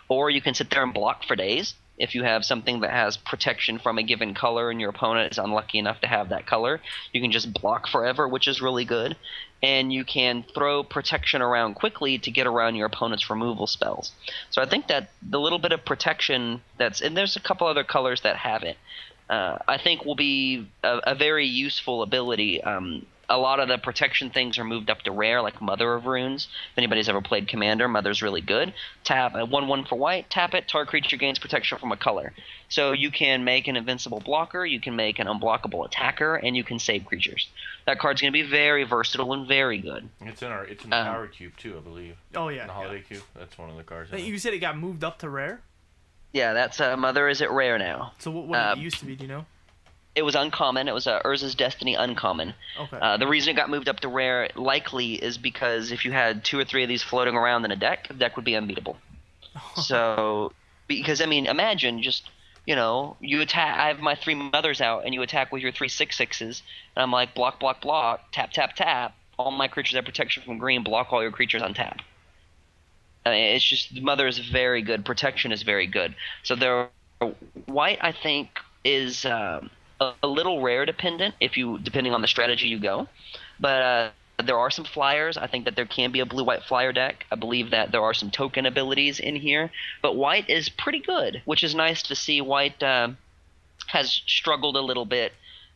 Or you can sit there and block for days. If you have something that has protection from a given color and your opponent is unlucky enough to have that color, you can just block forever, which is really good. And you can throw protection around quickly to get around your opponent's removal spells. So I think that the little bit of protection and there's a couple other colors that have it, I think will be a very useful ability. A lot of the protection things are moved up to rare, like Mother of Runes. If anybody's ever played Commander, Mother's really good. Tap 1/1 for white, tap it, target creature gains protection from a color. So you can make an invincible blocker, you can make an unblockable attacker, and you can save creatures. That card's going to be very versatile and very good. It's in the Power Cube too, I believe. Oh yeah, the Holiday Cube. That's one of the cards. You said it got moved up to rare. Yeah, that's Mother is at rare now. So what did it used to be? Do you know? It was uncommon. It was Urza's Destiny uncommon. Okay. The reason it got moved up to rare likely is because if you had 2 or 3 of these floating around in a deck, the deck would be unbeatable. So, because imagine just, you attack. I have my 3 Mothers out, and you attack with your 3 6/6s, and I'm like block, block, block, tap, tap, tap. All my creatures have protection from green. Block all your creatures on tap. I mean, it's just Mother is very good. Protection is very good. So white, I think, is a little rare dependent depending on the strategy you go, but there are some flyers. I think that there can be a blue-white flyer deck. I believe that there are some token abilities in here, but white is pretty good, which is nice to see. White has struggled a little bit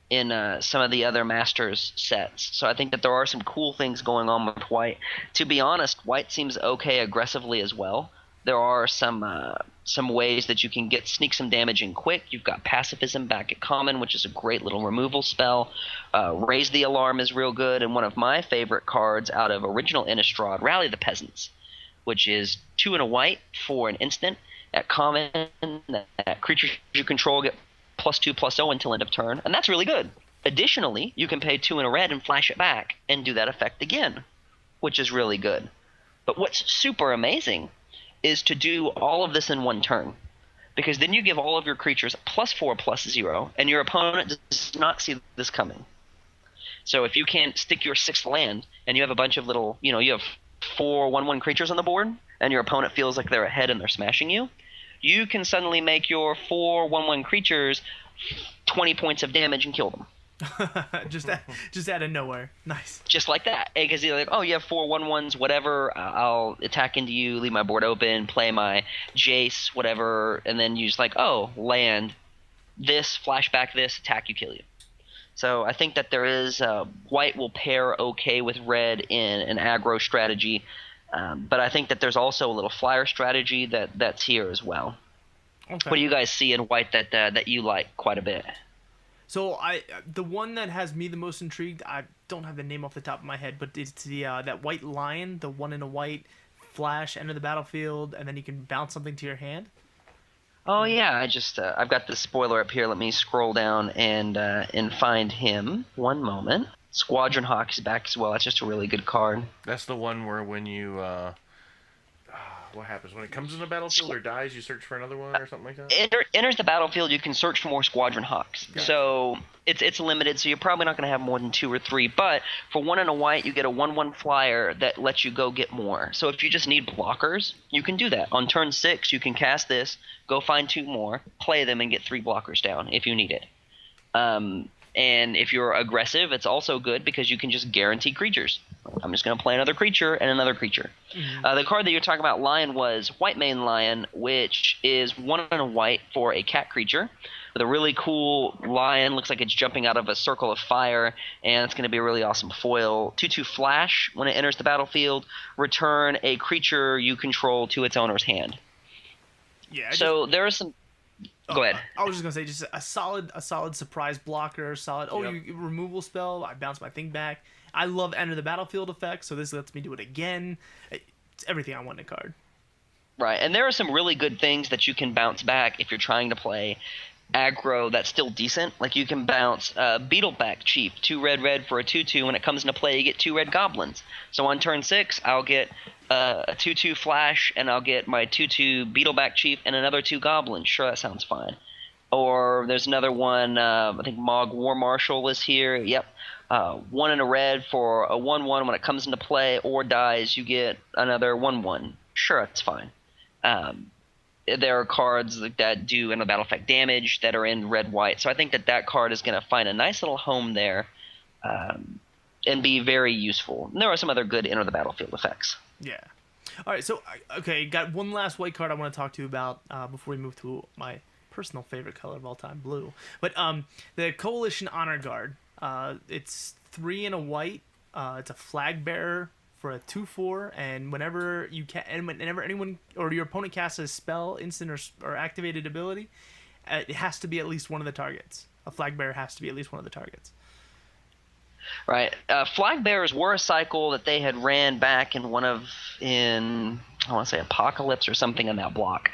in some of the other Masters sets, so I think that there are some cool things going on with white. To be honest, white seems okay aggressively as well. There are some ways that you can sneak some damage in quick. You've got Pacifism back at common, which is a great little removal spell. Raise the Alarm is real good, and one of my favorite cards out of original Innistrad, Rally the Peasants, which is 2 and a white for an instant at common. That creatures you control get +2/+0 until end of turn, and that's really good. Additionally, you can pay 2 and a red and flash it back and do that effect again, which is really good. But what's super amazing is to do all of this in one turn, because then you give all of your creatures +4/+0, and your opponent does not see this coming. So if you can stick your 6th land, and you have a bunch of little, you have 4 1/1 creatures on the board, and your opponent feels like they're ahead and they're smashing you, you can suddenly make your 4 1/1 creatures 20 points of damage and kill them. just out of nowhere. Nice. Just like that. Because you're like, oh, you have 4 1/1s, whatever. I'll attack into you, leave my board open, play my Jace, whatever, and then you just like, oh, land this, flashback this, attack you, kill you. So I think that there is white will pair okay with red in an aggro strategy, but I think that there's also a little flyer strategy that's here as well. Okay. What do you guys see in white that you like quite a bit? So the one that has me the most intrigued, I don't have the name off the top of my head, but it's that white lion, the 1 in a white, flash, enter the battlefield, and then you can bounce something to your hand. Oh yeah, I've got the spoiler up here. Let me scroll down and find him. One moment. Squadron Hawk is back as well. That's just a really good card. That's the one where when you What happens when it comes in the battlefield or dies? You search for another one or something like that. Enters the battlefield. You can search for more Squadron Hawks. Gotcha. So it's limited. So you're probably not going to have more than 2 or 3. But for 1 and a white, you get a 1/1 flyer that lets you go get more. So if you just need blockers, you can do that. On turn 6, you can cast this, go find 2 more, play them, and get 3 blockers down if you need it. And if you're aggressive, it's also good because you can just guarantee creatures. I'm just going to play another creature and another creature. Mm-hmm. The card that you're talking about, Lion, was White Mane Lion, which is 1 and a white for a cat creature with a really cool lion. Looks like it's jumping out of a circle of fire, and it's going to be a really awesome foil. 2/2 flash. When it enters the battlefield, return a creature you control to its owner's hand. Yeah. So there are some... Go ahead. I was just gonna say, just a solid surprise blocker, solid. Oh, Yep. you removal spell. I bounce my thing back. I love enter the battlefield effect, so this lets me do it again. It's everything I want in a card. Right, and there are some really good things that you can bounce back if you're trying to play aggro that's still decent. Like you can bounce Beetleback Chief, 2 red for a 2/2. When it comes into play, you get 2 red goblins. So on turn 6, I'll get a 2/2 flash, and I'll get my 2/2 Beetleback Chief and another 2 goblins. Sure, that sounds fine. Or there's another one, I think Mog War Marshal is here. Yep. 1 and a red for a 1/1. When it comes into play or dies, you get another 1/1. Sure, that's fine. There are cards that do in the battle effect damage that are in red-white. So I think that card is going to find a nice little home there and be very useful. And there are some other good enter the battlefield effects. Yeah. All right, so, okay, got one last white card I want to talk to you about before we move to my personal favorite color of all time, blue. But the Coalition Honor Guard, it's 3 and a white. It's a flag bearer for a 2/4, and whenever anyone or your opponent casts a spell, instant or activated ability, it has to be at least one of the targets. A flag bearer has to be at least one of the targets. Right. Flag bearers were a cycle that they had ran back in I want to say Apocalypse or something in that block,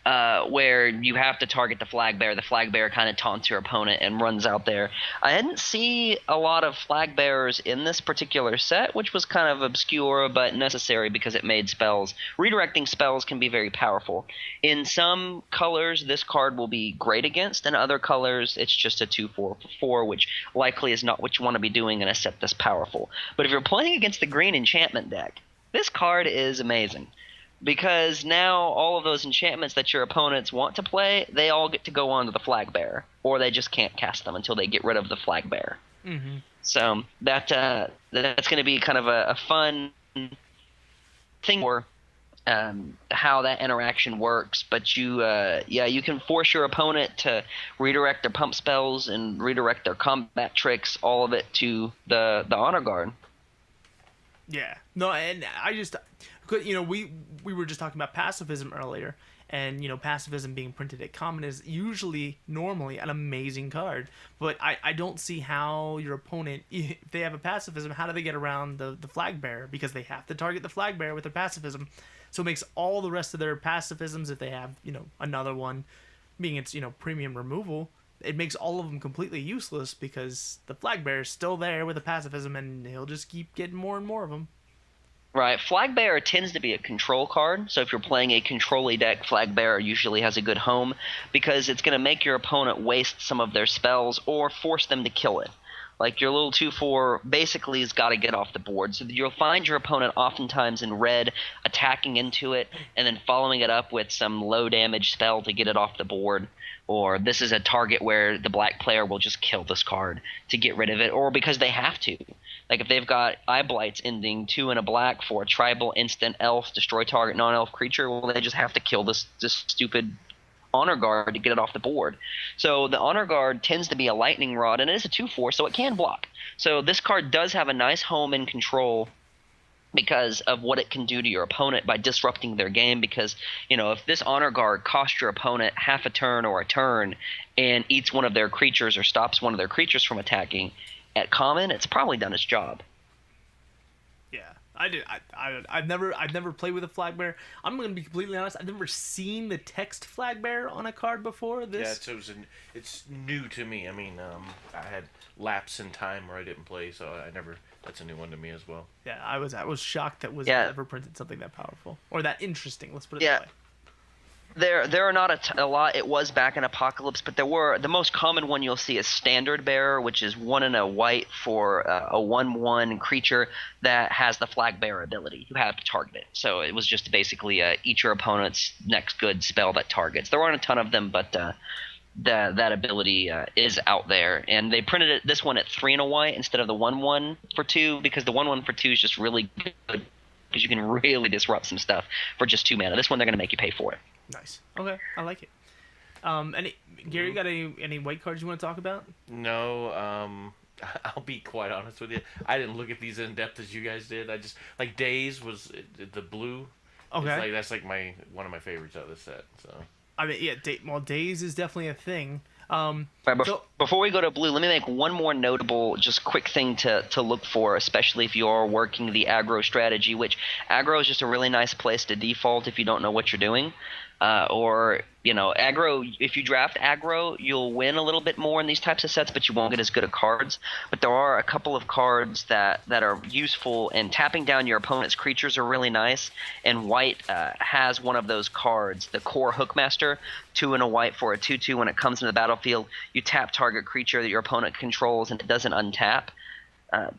where you have to target the flag bearer. The flag bearer kind of taunts your opponent and runs out there. I didn't see a lot of flag bearers in this particular set, which was kind of obscure but necessary because it made spells. Redirecting spells can be very powerful. In some colors, this card will be great against. In other colors, it's just a 2/4, which likely is not what you want to be doing in a set this powerful. But if you're playing against the green enchantment deck, this card is amazing. Because now all of those enchantments that your opponents want to play, they all get to go on to the flag bearer, or they just can't cast them until they get rid of the flag bearer. Mm-hmm. So that's going to be kind of a fun thing for how that interaction works. But you can force your opponent to redirect their pump spells and redirect their combat tricks, all of it to the honor guard. Yeah. No, and I just... we were just talking about pacifism earlier, and pacifism being printed at common is normally an amazing card, but I don't see how your opponent, if they have a pacifism, how do they get around the flag bearer? Because they have to target the flag bearer with their pacifism, so it makes all the rest of their pacifisms, if they have another one, being its premium removal, it makes all of them completely useless because the flag bearer is still there with a pacifism, and he'll just keep getting more and more of them. Right. Flag Bearer tends to be a control card, so if you're playing a control-y deck, Flag Bearer usually has a good home because it's going to make your opponent waste some of their spells or force them to kill it. Like your little 2/4 basically has got to get off the board. So you'll find your opponent oftentimes in red attacking into it and then following it up with some low damage spell to get it off the board. Or this is a target where the black player will just kill this card to get rid of it, or because they have to. Like if they've got Eye Blights ending 2 and a black for a tribal instant elf, destroy target non-elf creature, well they just have to kill this stupid honor guard to get it off the board. So the honor guard tends to be a lightning rod, and it is a 2/4, so it can block. So this card does have a nice home in control because of what it can do to your opponent by disrupting their game. Because if this honor guard costs your opponent half a turn or a turn and eats one of their creatures or stops one of their creatures from attacking at common, it's probably done its job. Yeah. I've never played with a flag bearer. I'm gonna be completely honest. I've never seen the text flag bearer on a card before. This. Yeah, it's new to me. I mean, I had lapse in time where I didn't play, so I never. That's a new one to me as well. Yeah, I was shocked that was ever printed something that powerful or that interesting. Let's put it that way. There are not a lot. It was back in Apocalypse, but the most common one you'll see is Standard Bearer, which is 1 and a white for a 1/1 creature that has the Flag Bearer ability. You have to target it. So it was just basically eat your opponent's next good spell that targets. There aren't a ton of them, but that ability is out there. And they printed this one at 3 and a white instead of the 1/1 for 2, because the 1/1 for 2 is just really good because you can really disrupt some stuff for just 2 mana. This one they're going to make you pay for it. Nice. Okay, I like it. Gary, you got any white cards you want to talk about? No. I'll be quite honest with you. I didn't look at these in depth as you guys did. I just like Days was the blue. Okay. That's like one of my favorites out of the set. So. I mean, yeah. Days is definitely a thing. Before we go to blue, let me make one more notable, just quick thing to look for, especially if you're working the aggro strategy, which aggro is just a really nice place to default if you don't know what you're doing. Aggro, if you draft aggro, you'll win a little bit more in these types of sets, but you won't get as good at cards. But there are a couple of cards that are useful, and tapping down your opponent's creatures are really nice. And white has one of those cards, the Core Hookmaster, 2 and a white for a 2/2. When it comes into the battlefield, you tap target creature that your opponent controls, and it doesn't untap.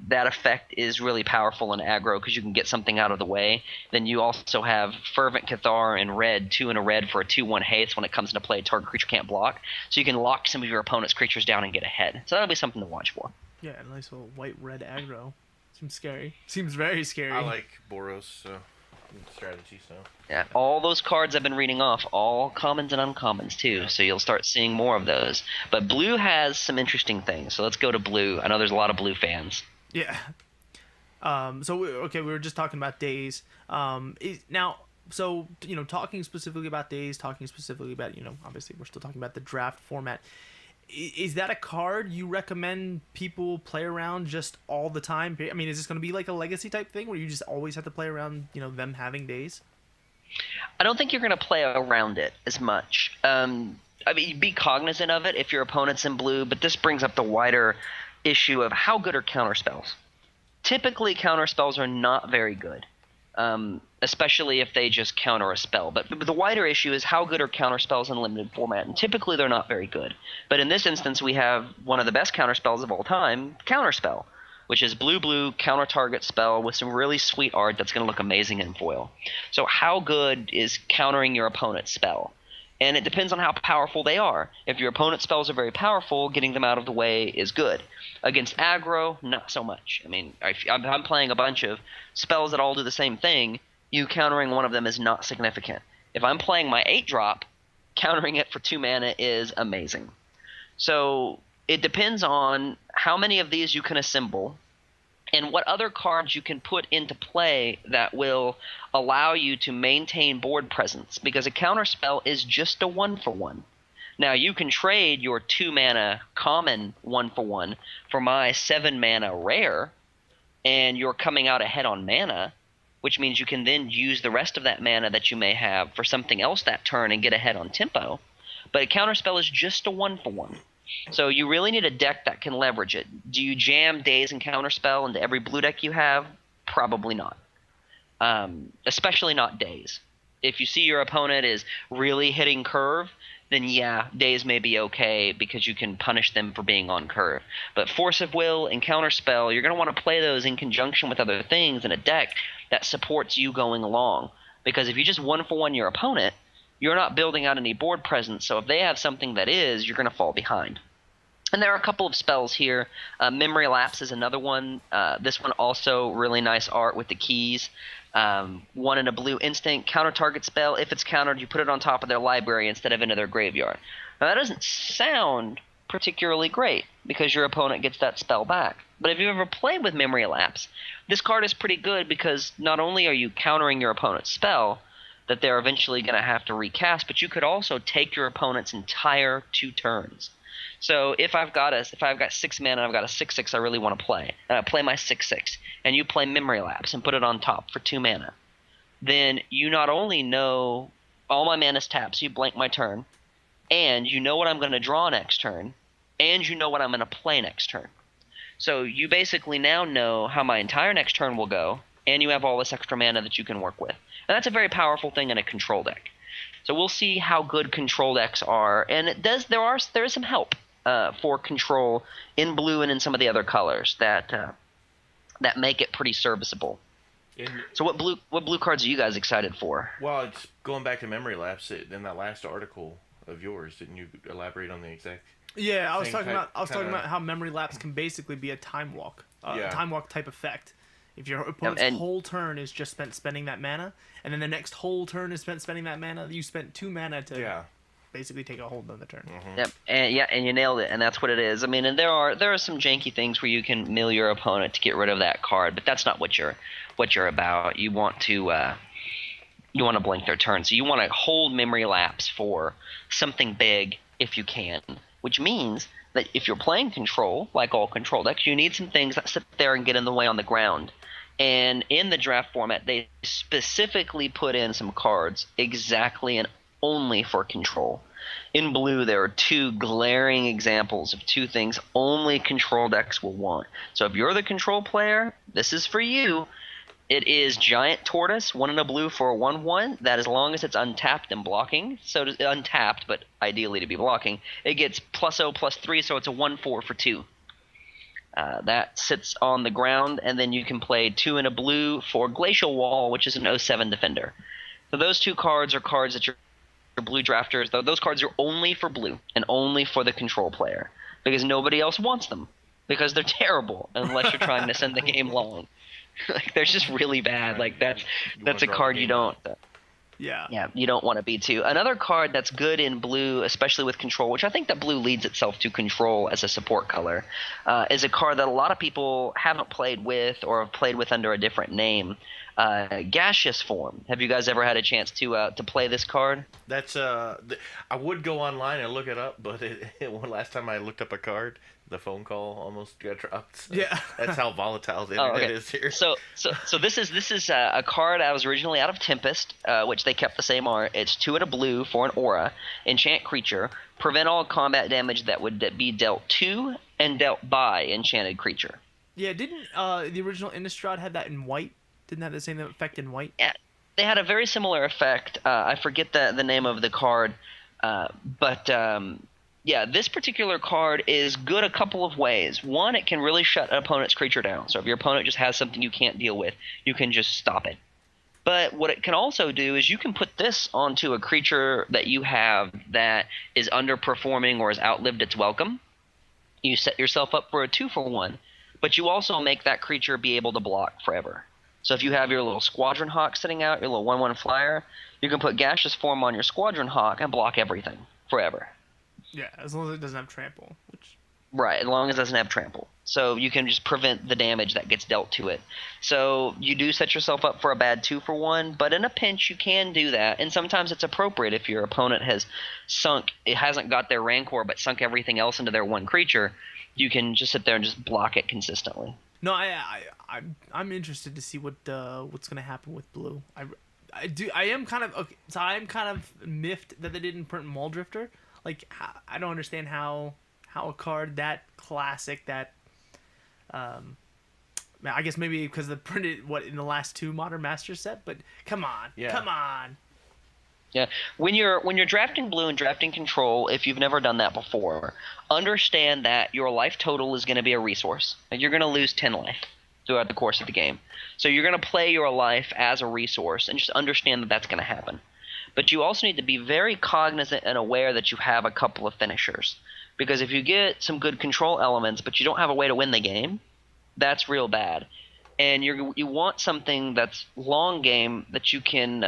That effect is really powerful in aggro because you can get something out of the way. Then you also have Fervent Cathar in red, 2 and a red for a 2/1 haste. When it comes into play, target creature can't block. So you can lock some of your opponent's creatures down and get ahead. So that'll be something to watch for. Yeah, a nice little white-red aggro. Seems scary. Seems very scary. I like Boros strategy, so. Yeah, all those cards I've been reading off, all commons and uncommons too, so you'll start seeing more of those. But blue has some interesting things, so let's go to blue. I know there's a lot of blue fans. Yeah. We were just talking about Days. Talking specifically about Days, talking specifically about, obviously we're still talking about the draft format. Is that a card you recommend people play around just all the time? I mean, is this going to be like a legacy type thing where you just always have to play around, them having Days? I don't think you're going to play around it as much. Be cognizant of it if your opponent's in blue, but this brings up the wider issue of how good are counterspells. Typically, counterspells are not very good, especially if they just counter a spell. But the wider issue is how good are counterspells in limited format, and typically they're not very good. But in this instance, we have one of the best counterspells of all time, Counterspell, which is blue counter target spell with some really sweet art that's going to look amazing in foil. So how good is countering your opponent's spell? And it depends on how powerful they are. If your opponent's spells are very powerful, getting them out of the way is good. Against aggro, not so much. I mean, I'm playing a bunch of spells that all do the same thing. You countering one of them is not significant. If I'm playing my 8-drop, countering it for 2 mana is amazing. So it depends on how many of these you can assemble and what other cards you can put into play that will allow you to maintain board presence, because a counterspell is just a 1/1. Now, you can trade your 2-mana common 1/1 for my 7-mana rare, and you're coming out ahead on mana, which means you can then use the rest of that mana that you may have for something else that turn and get ahead on tempo. But a counterspell is just a 1/1. So you really need a deck that can leverage it. Do you jam Days and Counterspell into every blue deck you have? Probably not. Especially not Days. If you see your opponent is really hitting curve, then yeah, Days may be okay because you can punish them for being on curve. But Force of Will and Counterspell, you're going to want to play those in conjunction with other things in a deck that supports you going along. Because if you just 1/1 your opponent, you're not building out any board presence, so if they have something that is, you're going to fall behind. And there are a couple of spells here. Memory Lapse is another one. This one also really nice art with the keys. 1 in a blue instant, counter target spell. If it's countered, you put it on top of their library instead of into their graveyard. Now that doesn't sound particularly great because your opponent gets that spell back. But if you've ever played with Memory Lapse, this card is pretty good because not only are you countering your opponent's spell that they're eventually going to have to recast, but you could also take your opponent's entire 2 turns. So if I've got 6 mana and I've got a 6/6 I really want to play, and I play my 6/6, and you play Memory Lapse and put it on top for 2 mana, then you not only know all my mana's tapped, so you blank my turn, and you know what I'm going to draw next turn, and you know what I'm going to play next turn. So you basically now know how my entire next turn will go, and you have all this extra mana that you can work with. And that's a very powerful thing in a control deck. So we'll see how good control decks are, and there is some help for control in blue and in some of the other colors that make it pretty serviceable. So what blue cards are you guys excited for? Well, it's going back to Memory Lapse. In that last article of yours, didn't you elaborate on the exact? Yeah, I was talking about how Memory Lapse can basically be a time walk, time walk type effect. If your opponent's whole turn is just spent spending that mana, and then the next whole turn is spent spending that mana, you spent 2 mana to basically take a hold of the turn. Mm-hmm. Yep, and you nailed it, and that's what it is. I mean, and there are some janky things where you can mill your opponent to get rid of that card, but that's not what you're about. You want to blank their turn, so you want to hold Memory Lapse for something big if you can, which means that if you're playing control, like all control decks, you need some things that sit there and get in the way on the ground. And in the draft format, they specifically put in some cards exactly and only for control. In blue, there are 2 glaring examples of 2 things only control decks will want. So if you're the control player, this is for you. It is Giant Tortoise, 1 in a blue for a 1/1. That as long as it's untapped and blocking, so untapped, but ideally to be blocking, it gets +0/+3, so it's a 1/4 for 2. That sits on the ground, and then you can play 2 in a blue for Glacial Wall, which is an 0/7 defender. So those 2 cards are cards that your blue drafters, though those cards are only for blue and only for the control player, because nobody else wants them, because they're terrible unless you're trying to send the game long. Like, they're just really bad. Like, that's a card you don't. Yeah, you don't want to be too. Another card that's good in blue, especially with control, which I think that blue leads itself to control as a support color, is a card that a lot of people haven't played with or have played with under a different name. Gaseous Form. Have you guys ever had a chance to play this card? That's I would go online and look it up, but last time I looked up a card, the phone call almost got dropped. So yeah, that's how volatile the internet is here. So this is a card that was originally out of Tempest, which they kept the same art. It's 2 in a blue for an aura, enchant creature, prevent all combat damage that would be dealt to and dealt by enchanted creature. Yeah, didn't the original Innistrad have that in white? Didn't have the same effect in white? Yeah, they had a very similar effect. I forget the name of the card, but yeah, this particular card is good a couple of ways. One, it can really shut an opponent's creature down. So if your opponent just has something you can't deal with, you can just stop it. But what it can also do is you can put this onto a creature that you have that is underperforming or has outlived its welcome. You set yourself up for a 2-for-1, but you also make that creature be able to block forever. So if you have your little Squadron Hawk sitting out, your little 1/1 flyer, you can put Gaseous Form on your Squadron Hawk and block everything forever. Yeah, as long as it doesn't have trample. Right, as long as it doesn't have trample. So you can just prevent the damage that gets dealt to it. So you do set yourself up for a bad 2-for-1, but in a pinch you can do that. And sometimes it's appropriate if your opponent hasn't got their Rancor but sunk everything else into their one creature. You can just sit there and just block it consistently. No, I'm interested to see what's gonna happen with blue. I am kind of miffed that they didn't print Maul Drifter. Like, I don't understand how a card that classic that I guess maybe because they printed in the last 2 Modern Masters set, but come on. Yeah, when you're drafting blue and drafting control, if you've never done that before, understand that your life total is going to be a resource. Like, you're going to lose 10 life throughout the course of the game. So you're going to play your life as a resource, and just understand that that's going to happen. But you also need to be very cognizant and aware that you have a couple of finishers. Because if you get some good control elements, but you don't have a way to win the game, that's real bad. And you want something that's long game that you can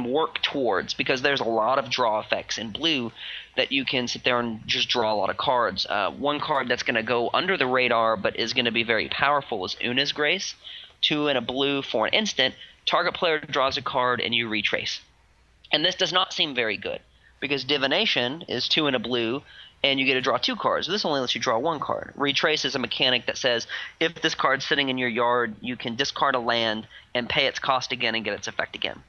work towards, because there's a lot of draw effects in blue that you can sit there and just draw a lot of cards. One card that's going to go under the radar but is going to be very powerful is Una's Grace. 2 in a blue for an instant. Target player draws a card and you retrace. And this does not seem very good, because Divination is 2 in a blue. and you get to draw 2 cards. This only lets you draw 1 card. Retrace is a mechanic that says if this card's sitting in your yard, you can discard a land and pay its cost again and get its effect again.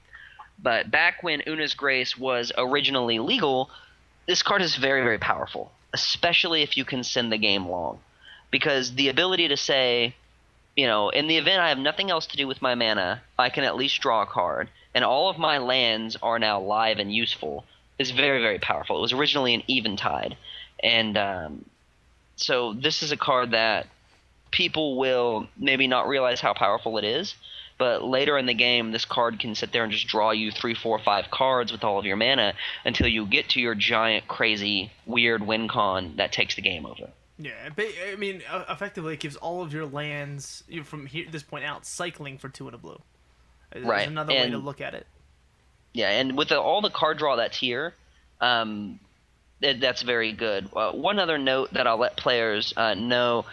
But back when Una's Grace was originally legal, this card is very, very powerful, especially if you can send the game long. Because the ability to say, in the event I have nothing else to do with my mana, I can at least draw a card, and all of my lands are now live and useful, is very, very powerful. It was originally an Eventide. And so this is a card that people will maybe not realize how powerful it is, but later in the game, this card can sit there and just draw you 3, 4, 5 cards with all of your mana until you get to your giant, crazy, weird win con that takes the game over. Yeah, I mean, effectively, it gives all of your lands from this point out cycling for 2 and a blue. There's another way to look at it. Yeah, and with all the card draw that's here, that's very good. One other note that I'll let players know,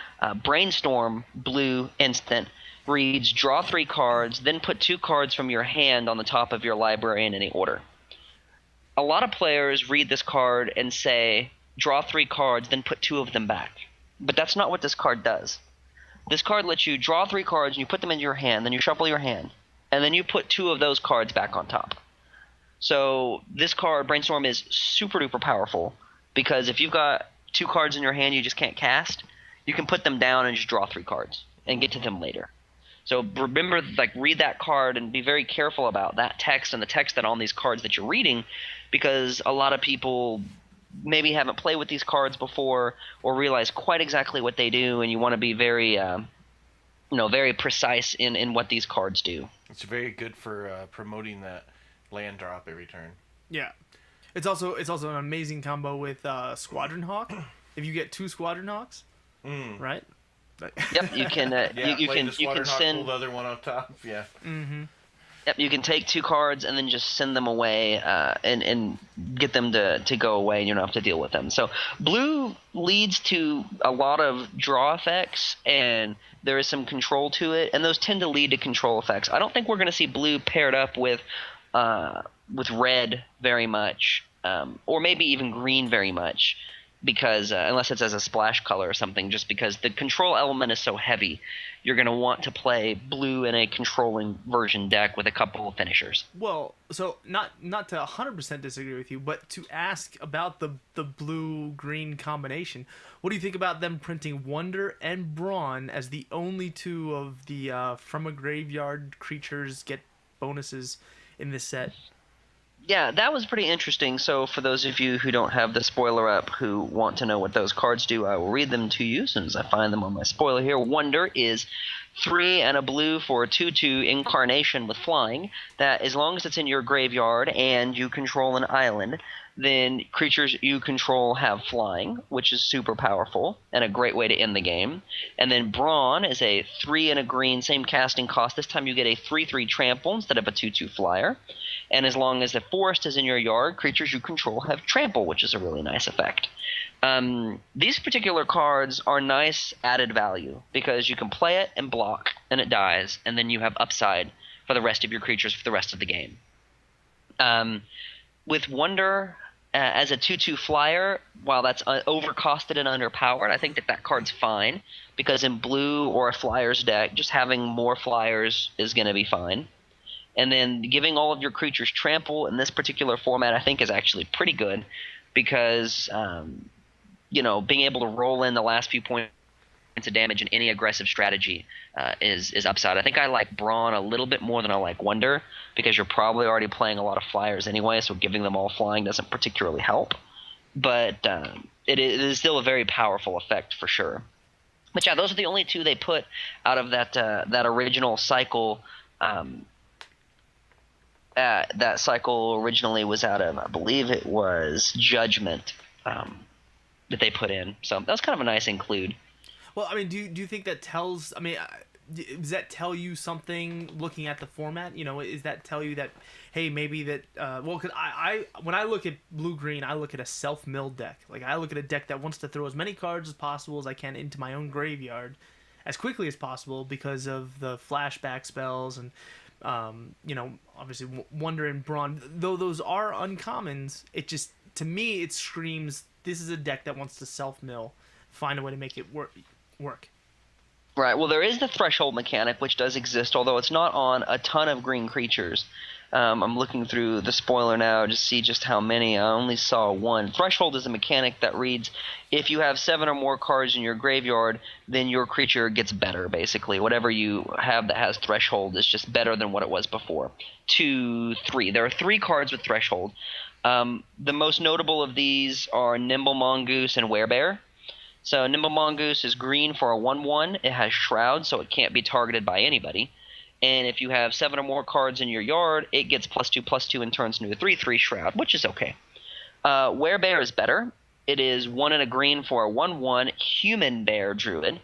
Brainstorm, blue, instant, reads draw 3 cards, then put 2 cards from your hand on the top of your library in any order. A lot of players read this card and say, draw 3 cards, then put 2 of them back. But that's not what this card does. This card lets you draw 3 cards, and you put them into your hand, then you shuffle your hand, and then you put 2 of those cards back on top. So this card, Brainstorm, is super duper powerful, because if you've got 2 cards in your hand you just can't cast, you can put them down and just draw 3 cards and get to them later. So remember, read that card and be very careful about that text and the text that on these cards that you're reading, because a lot of people maybe haven't played with these cards before or realize quite exactly what they do, and you want to be very, very precise in what these cards do. It's very good for promoting that land drop every turn. Yeah, it's also an amazing combo with Squadron Hawk. If you get 2 Squadron Hawks, right? Yep, you can. You can send pull the other one up top. Yeah. Mm-hmm. Yep, you can take 2 cards and then just send them away and get them to go away, and you don't have to deal with them. So blue leads to a lot of draw effects, and there is some control to it, and those tend to lead to control effects. I don't think we're going to see blue paired up with red very much, or maybe even green very much, because unless it's as a splash color or something, just because the control element is so heavy, you're going to want to play blue in a controlling version deck with a couple of finishers. Well, so not to 100% disagree with you, but to ask about the blue-green combination, what do you think about them printing Wonder and Brawn as the only 2 of the from a graveyard creatures get bonuses in this set? Yeah, that was pretty interesting. So for those of you who don't have the spoiler up who want to know what those cards do, I will read them to you as soon as I find them on my spoiler here. Wonder is 3 and a blue for a 2/2 incarnation with flying, that as long as it's in your graveyard and you control an island, then creatures you control have flying, which is super powerful and a great way to end the game. And then Brawn is a 3 and a green, same casting cost. This time you get a 3/3 trample instead of a 2/2 flyer. And as long as the forest is in your yard, creatures you control have trample, which is a really nice effect. These particular cards are nice added value because you can play it and block, and it dies, and then you have upside for the rest of your creatures for the rest of the game. With Wonder as a 2/2 flyer, while that's overcosted and underpowered, I think that card's fine, because in blue or a flyers deck, just having more flyers is going to be fine. And then giving all of your creatures trample in this particular format, I think, is actually pretty good, because being able to roll in the last few points of damage in any aggressive strategy is upside. I think I like Brawn a little bit more than I like Wonder, because you're probably already playing a lot of flyers anyway, so giving them all flying doesn't particularly help. But it is still a very powerful effect for sure. But yeah, those are the only 2 they put out of that original cycle. That cycle originally was out of, I believe it was Judgment, that they put in. So that was kind of a nice include. Well, I mean, do you think that tells? I mean, does that tell you something looking at the format? Is that tell you that, hey, maybe that? Well, because I when I look at blue green, I look at a self-milled deck. Like, I look at a deck that wants to throw as many cards as possible as I can into my own graveyard as quickly as possible because of the flashback spells and. Obviously Wonder and Brawn, though those are uncommons, it just, to me, it screams this is a deck that wants to self-mill, find a way to make it work. Right. Well, there is the threshold mechanic, which does exist, although it's not on a ton of green creatures. I'm looking through the spoiler now to see just how many. I only saw one. Threshold is a mechanic that reads, if you have 7 or more cards in your graveyard, then your creature gets better, basically. Whatever you have that has Threshold is just better than what it was before. 2, 3. There are 3 cards with Threshold. The most notable of these are Nimble Mongoose and Werebear. So Nimble Mongoose is green for a 1/1. It has Shroud, so it can't be targeted by anybody. And if you have 7 or more cards in your yard, it gets +2/+2 and turns into a 3/3 Shroud, which is okay. Werebear is better. It is 1 and a green for a 1/1 Human Bear Druid.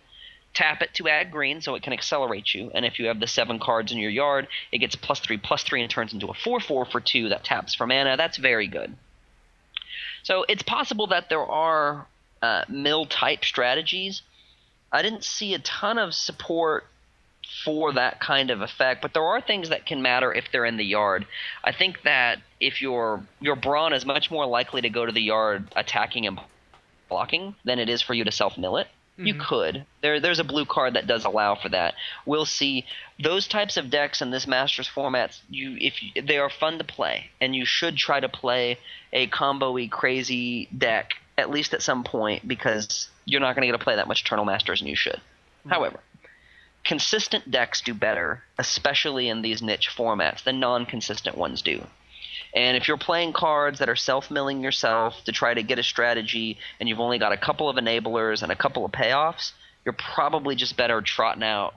Tap it to add green so it can accelerate you. And if you have the 7 cards in your yard, it gets +3/+3 and turns into a 4/4 for 2 that taps for mana. That's very good. So it's possible that there are mill-type strategies. I didn't see a ton of support for that kind of effect, but there are things that can matter if they're in the yard. I think that if your brawn is much more likely to go to the yard attacking and blocking than it is for you to self-mill it. Mm-hmm. You could. There's a blue card that does allow for that. We'll see. Those types of decks in this Masters format, they are fun to play, and you should try to play a combo-y crazy deck at least at some point, because you're not going to get to play that much Eternal Masters, and you should. Mm-hmm. However, consistent decks do better, especially in these niche formats, than non-consistent ones do. And if you're playing cards that are self-milling yourself to try to get a strategy, and you've only got a couple of enablers and a couple of payoffs, you're probably just better trotting out,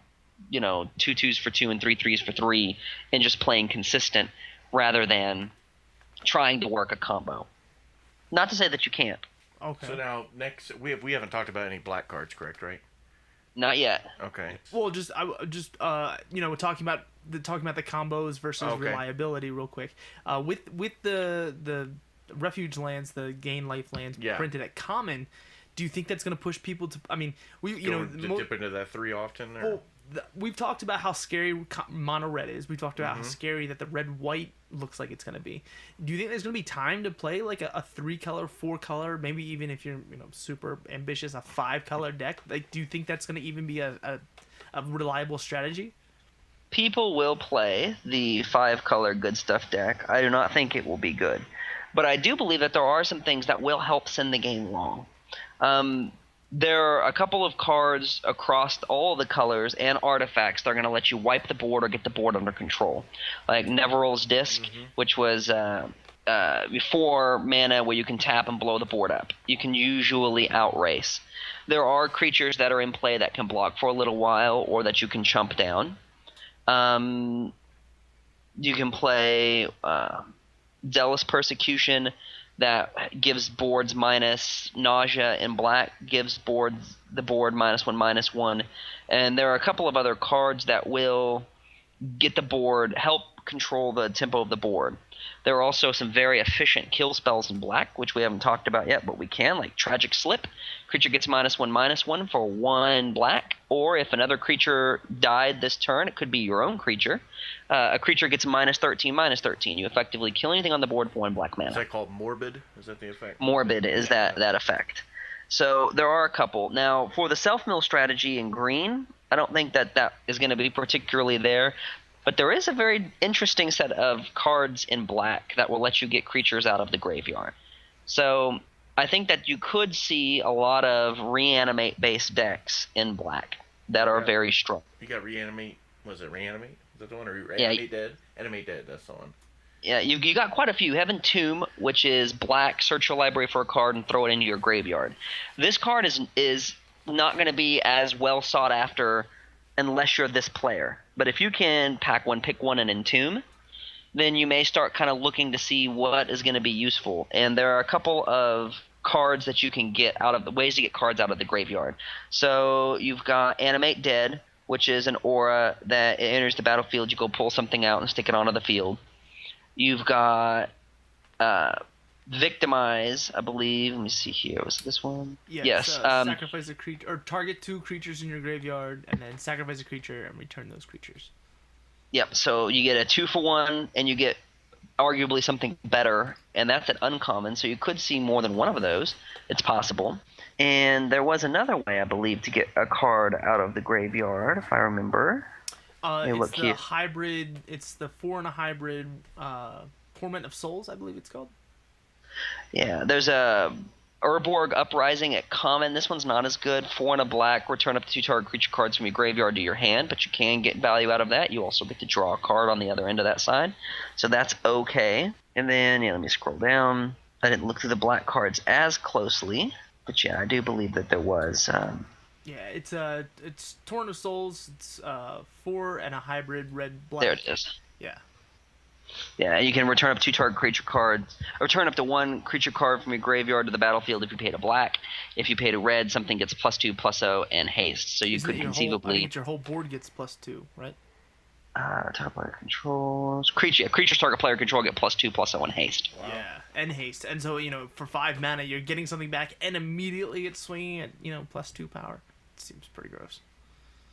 2/2s for 2 and 3/3s for 3 and just playing consistent rather than trying to work a combo. Not to say that you can't. Okay. So now next, we haven't talked about any black cards, correct? Right? Not yet. Okay. Well, we're talking about the combos versus reliability real quick. With the refuge lands, the gain life lands printed at common, do you think that's going to push people to? I mean, dip into that 3 often. Or? Well, we've talked about how scary mono red is. We've talked about how scary that the red white looks like it's going to be. Do you think there's going to be time to play like a 3-color, 4-color, maybe even if you're super ambitious, a 5-color deck? Like, do you think that's going to even be a reliable strategy? People will play the 5-color good stuff deck. I do not think it will be good, but I do believe that there are some things that will help send the game long. There are a couple of cards across all the colors and artifacts that are going to let you wipe the board or get the board under control. Like Neverill's Disc, which was 4 mana where you can tap and blow the board up. You can usually outrace. There are creatures that are in play that can block for a little while or that you can chump down. You can play Zealous Persecution, that gives boards minus nausea in black, gives the board -1/-1, and there are a couple of other cards that will get the board, help control the tempo of the board. There are also some very efficient kill spells in black, which we haven't talked about yet, but we can, like Tragic Slip. Creature gets -1/-1 for 1 black, or if another creature died this turn, it could be your own creature. A creature gets -13/-13. You effectively kill anything on the board for 1 black mana. Is that called Morbid? Is that the effect? Morbid is that effect. So there are a couple. Now, for the self-mill strategy in green, I don't think that is going to be particularly there. But there is a very interesting set of cards in black that will let you get creatures out of the graveyard. So I think that you could see a lot of reanimate-based decks in black that are very strong. You got Reanimate. Was it Reanimate? Is that the one? Or Reanimate Dead? Animate Dead, that's the one. Yeah, you got quite a few. You have Entomb, which is black, search your library for a card and throw it into your graveyard. This card is not going to be as well sought after unless you're this player. But if you can pack one, pick one, and Entomb, then you may start kind of looking to see what is going to be useful. And there are a couple of cards that you can get ways to get cards out of the graveyard. So you've got Animate Dead, which is an aura that enters the battlefield. You go pull something out and stick it onto the field. You've got Victimize, I believe. Let me see here. Was it this one? Yes. Sacrifice a creature, or target 2 creatures in your graveyard, and then sacrifice a creature and return those creatures. Yep. So you get a 2-for-1, and you get arguably something better, and that's an uncommon, so you could see more than one of those. It's possible. And there was another way, I believe, to get a card out of the graveyard, if I remember. It's the hybrid. It's the 4 and a hybrid Torment of Souls, I believe it's called. Yeah, there's a Urborg Uprising at common. This one's not as good. 4 and a black. Return up to 2 target creature cards from your graveyard to your hand, but you can get value out of that. You also get to draw a card on the other end of that side, so that's okay. And then, let me scroll down. I didn't look through the black cards as closely, but yeah, I do believe that there was. Yeah, it's Torn of Souls. It's 4 and a hybrid red black. There it is. Yeah. Yeah, you can return up 2 target creature cards. Return up to 1 creature card from your graveyard to the battlefield if you paid a black. If you paid a red, something gets +2/+0 and haste. So you could conceivably. I think your whole board gets +2, right? Target player controls. Creatures target player control get +2/+0 and haste. Wow. Yeah, and haste. And so, for 5 mana, you're getting something back and immediately it's swinging at, +2 power. Seems pretty gross.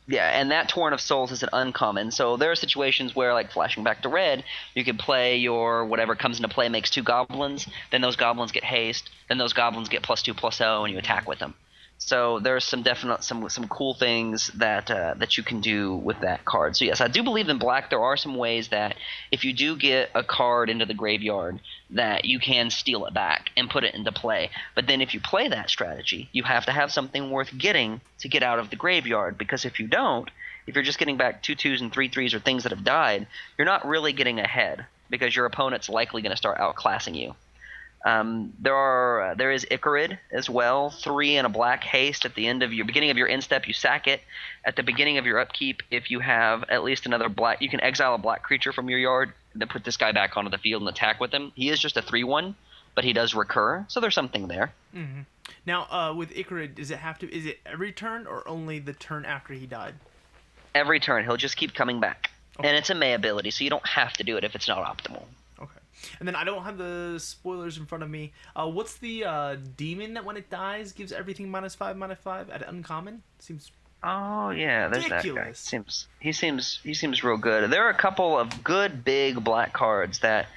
Yeah, and that Torrent of Souls is an uncommon. So there are situations where, like flashing back to red, you could play your whatever comes into play makes 2 goblins. Then those goblins get haste. Then those goblins get +2/+0, and you attack with them. So there's some cool things that you can do with that card. So yes, I do believe in black. There are some ways that if you do get a card into the graveyard, that you can steal it back and put it into play. But then if you play that strategy, you have to have something worth getting to get out of the graveyard. Because if you don't, if you're just getting back 2/2s and 3/3s or things that have died, you're not really getting ahead because your opponent's likely going to start outclassing you. There is Icarid as well. 3 and a black haste at the end of your beginning of your end step. You sack it. At the beginning of your upkeep, if you have at least another black, you can exile a black creature from your yard, then put this guy back onto the field and attack with him. He is just a 3/1, but he does recur, so there's something there. Mm-hmm. Now, with Icarid, is it every turn or only the turn after he died? Every turn, he'll just keep coming back, and it's a May ability, so you don't have to do it if it's not optimal. And then I don't have the spoilers in front of me. What's the demon that when it dies gives everything -5/-5 at uncommon? Seems. Oh yeah, there's ridiculous. that guy. He seems real good. There are a couple of good big black cards that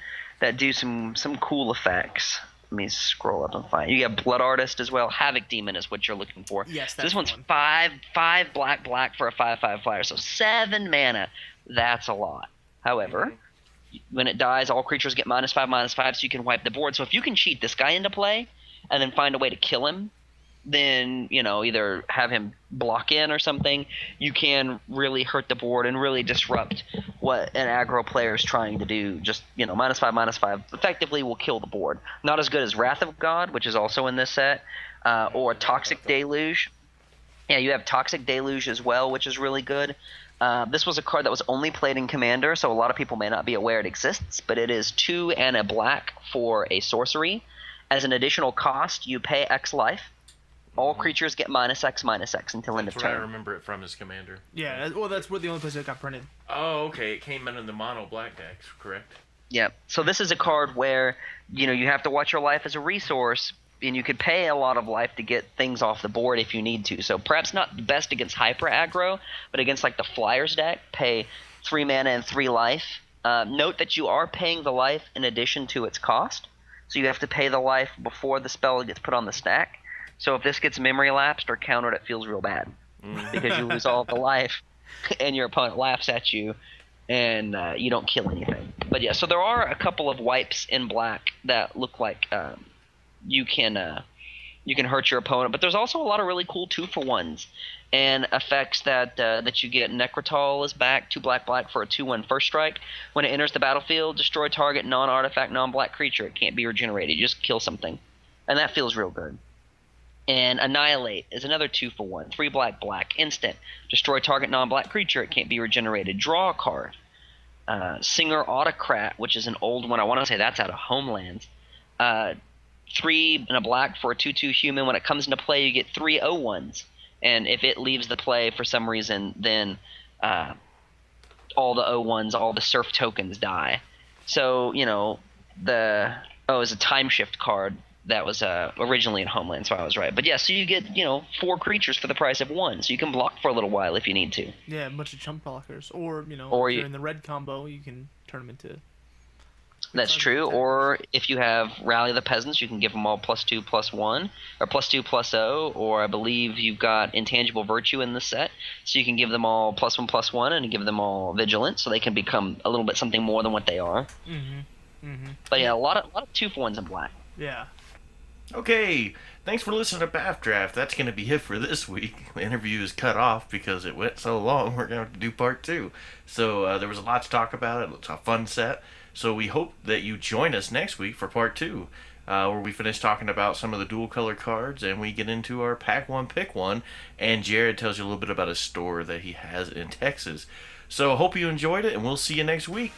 do some cool effects. Let me scroll up and find. You got Blood Artist as well. Havoc Demon is what you're looking for. Yes, that's this one's one. 5 black for a 5/5 flyer, so 7 mana. That's a lot. However. Mm-hmm. When it dies, all creatures get -5/-5, so you can wipe the board. So if you can cheat this guy into play and then find a way to kill him, then, either have him block in or something, you can really hurt the board and really disrupt what an aggro player is trying to do. Just, -5/-5 effectively will kill the board. Not as good as Wrath of God, which is also in this set, or Toxic Deluge. Yeah, you have Toxic Deluge as well, which is really good. This was a card that was only played in Commander, so a lot of people may not be aware it exists, but it is 2 and a black for a sorcery. As an additional cost, you pay X life. All creatures get -X until end of turn. That's where I remember it from as Commander. Yeah, well, that's where the only place it got printed. Oh, okay. It came in the mono black decks, correct? Yeah. So this is a card where, you have to watch your life as a resource, and you could pay a lot of life to get things off the board if you need to. So perhaps not the best against hyper aggro, but against like the Flyers deck, pay 3 mana and 3 life. Note that you are paying the life in addition to its cost. So you have to pay the life before the spell gets put on the stack. So if this gets memory lapsed or countered, it feels real bad. Because you lose all of the life and your opponent laughs at you and you don't kill anything. But yeah, so there are a couple of wipes in black that look like you can hurt your opponent, but there's also a lot of really cool 2-for-1s and effects that you get. Necrotal is back, 2 black for a 2/1 first strike. When it enters the battlefield, destroy target non-artifact, non-black creature. It can't be regenerated. You just kill something, and that feels real good. And Annihilate is another 2-for-1, 3 black instant. Destroy target non-black creature. It can't be regenerated. Draw a card. Singer Autocrat, which is an old one. I want to say that's out of Homelands. 3 and a black for a 2/2 human. When it comes into play, you get 3 0/1s. And if it leaves the play for some reason, then all the 0/1s, all the surf tokens die. So, it's a time shift card that was originally in Homeland, so I was right. But yeah, so you get, 4 creatures for the price of 1. So you can block for a little while if you need to. Yeah, a bunch of chump blockers. Or, if you're in the red combo, you can turn them into... That's true. Or if you have Rally the Peasants, you can give them all +2/+1, or +2/+0, or I believe you've got Intangible Virtue in the set, so you can give them all +1/+1 and give them all Vigilance, so they can become a little bit something more than what they are. But yeah, a lot of 2-for-1s in black. Yeah. Okay, thanks for listening to BAF Draft. That's going to be it for this week. The interview is cut off because it went so long. We're going to have to do part 2. So there was a lot to talk about. It's a fun set. So we hope that you join us next week for part 2, where we finish talking about some of the dual color cards and we get into our pack one, pick one, and Jared tells you a little bit about a store that he has in Texas. So hope you enjoyed it, and we'll see you next week.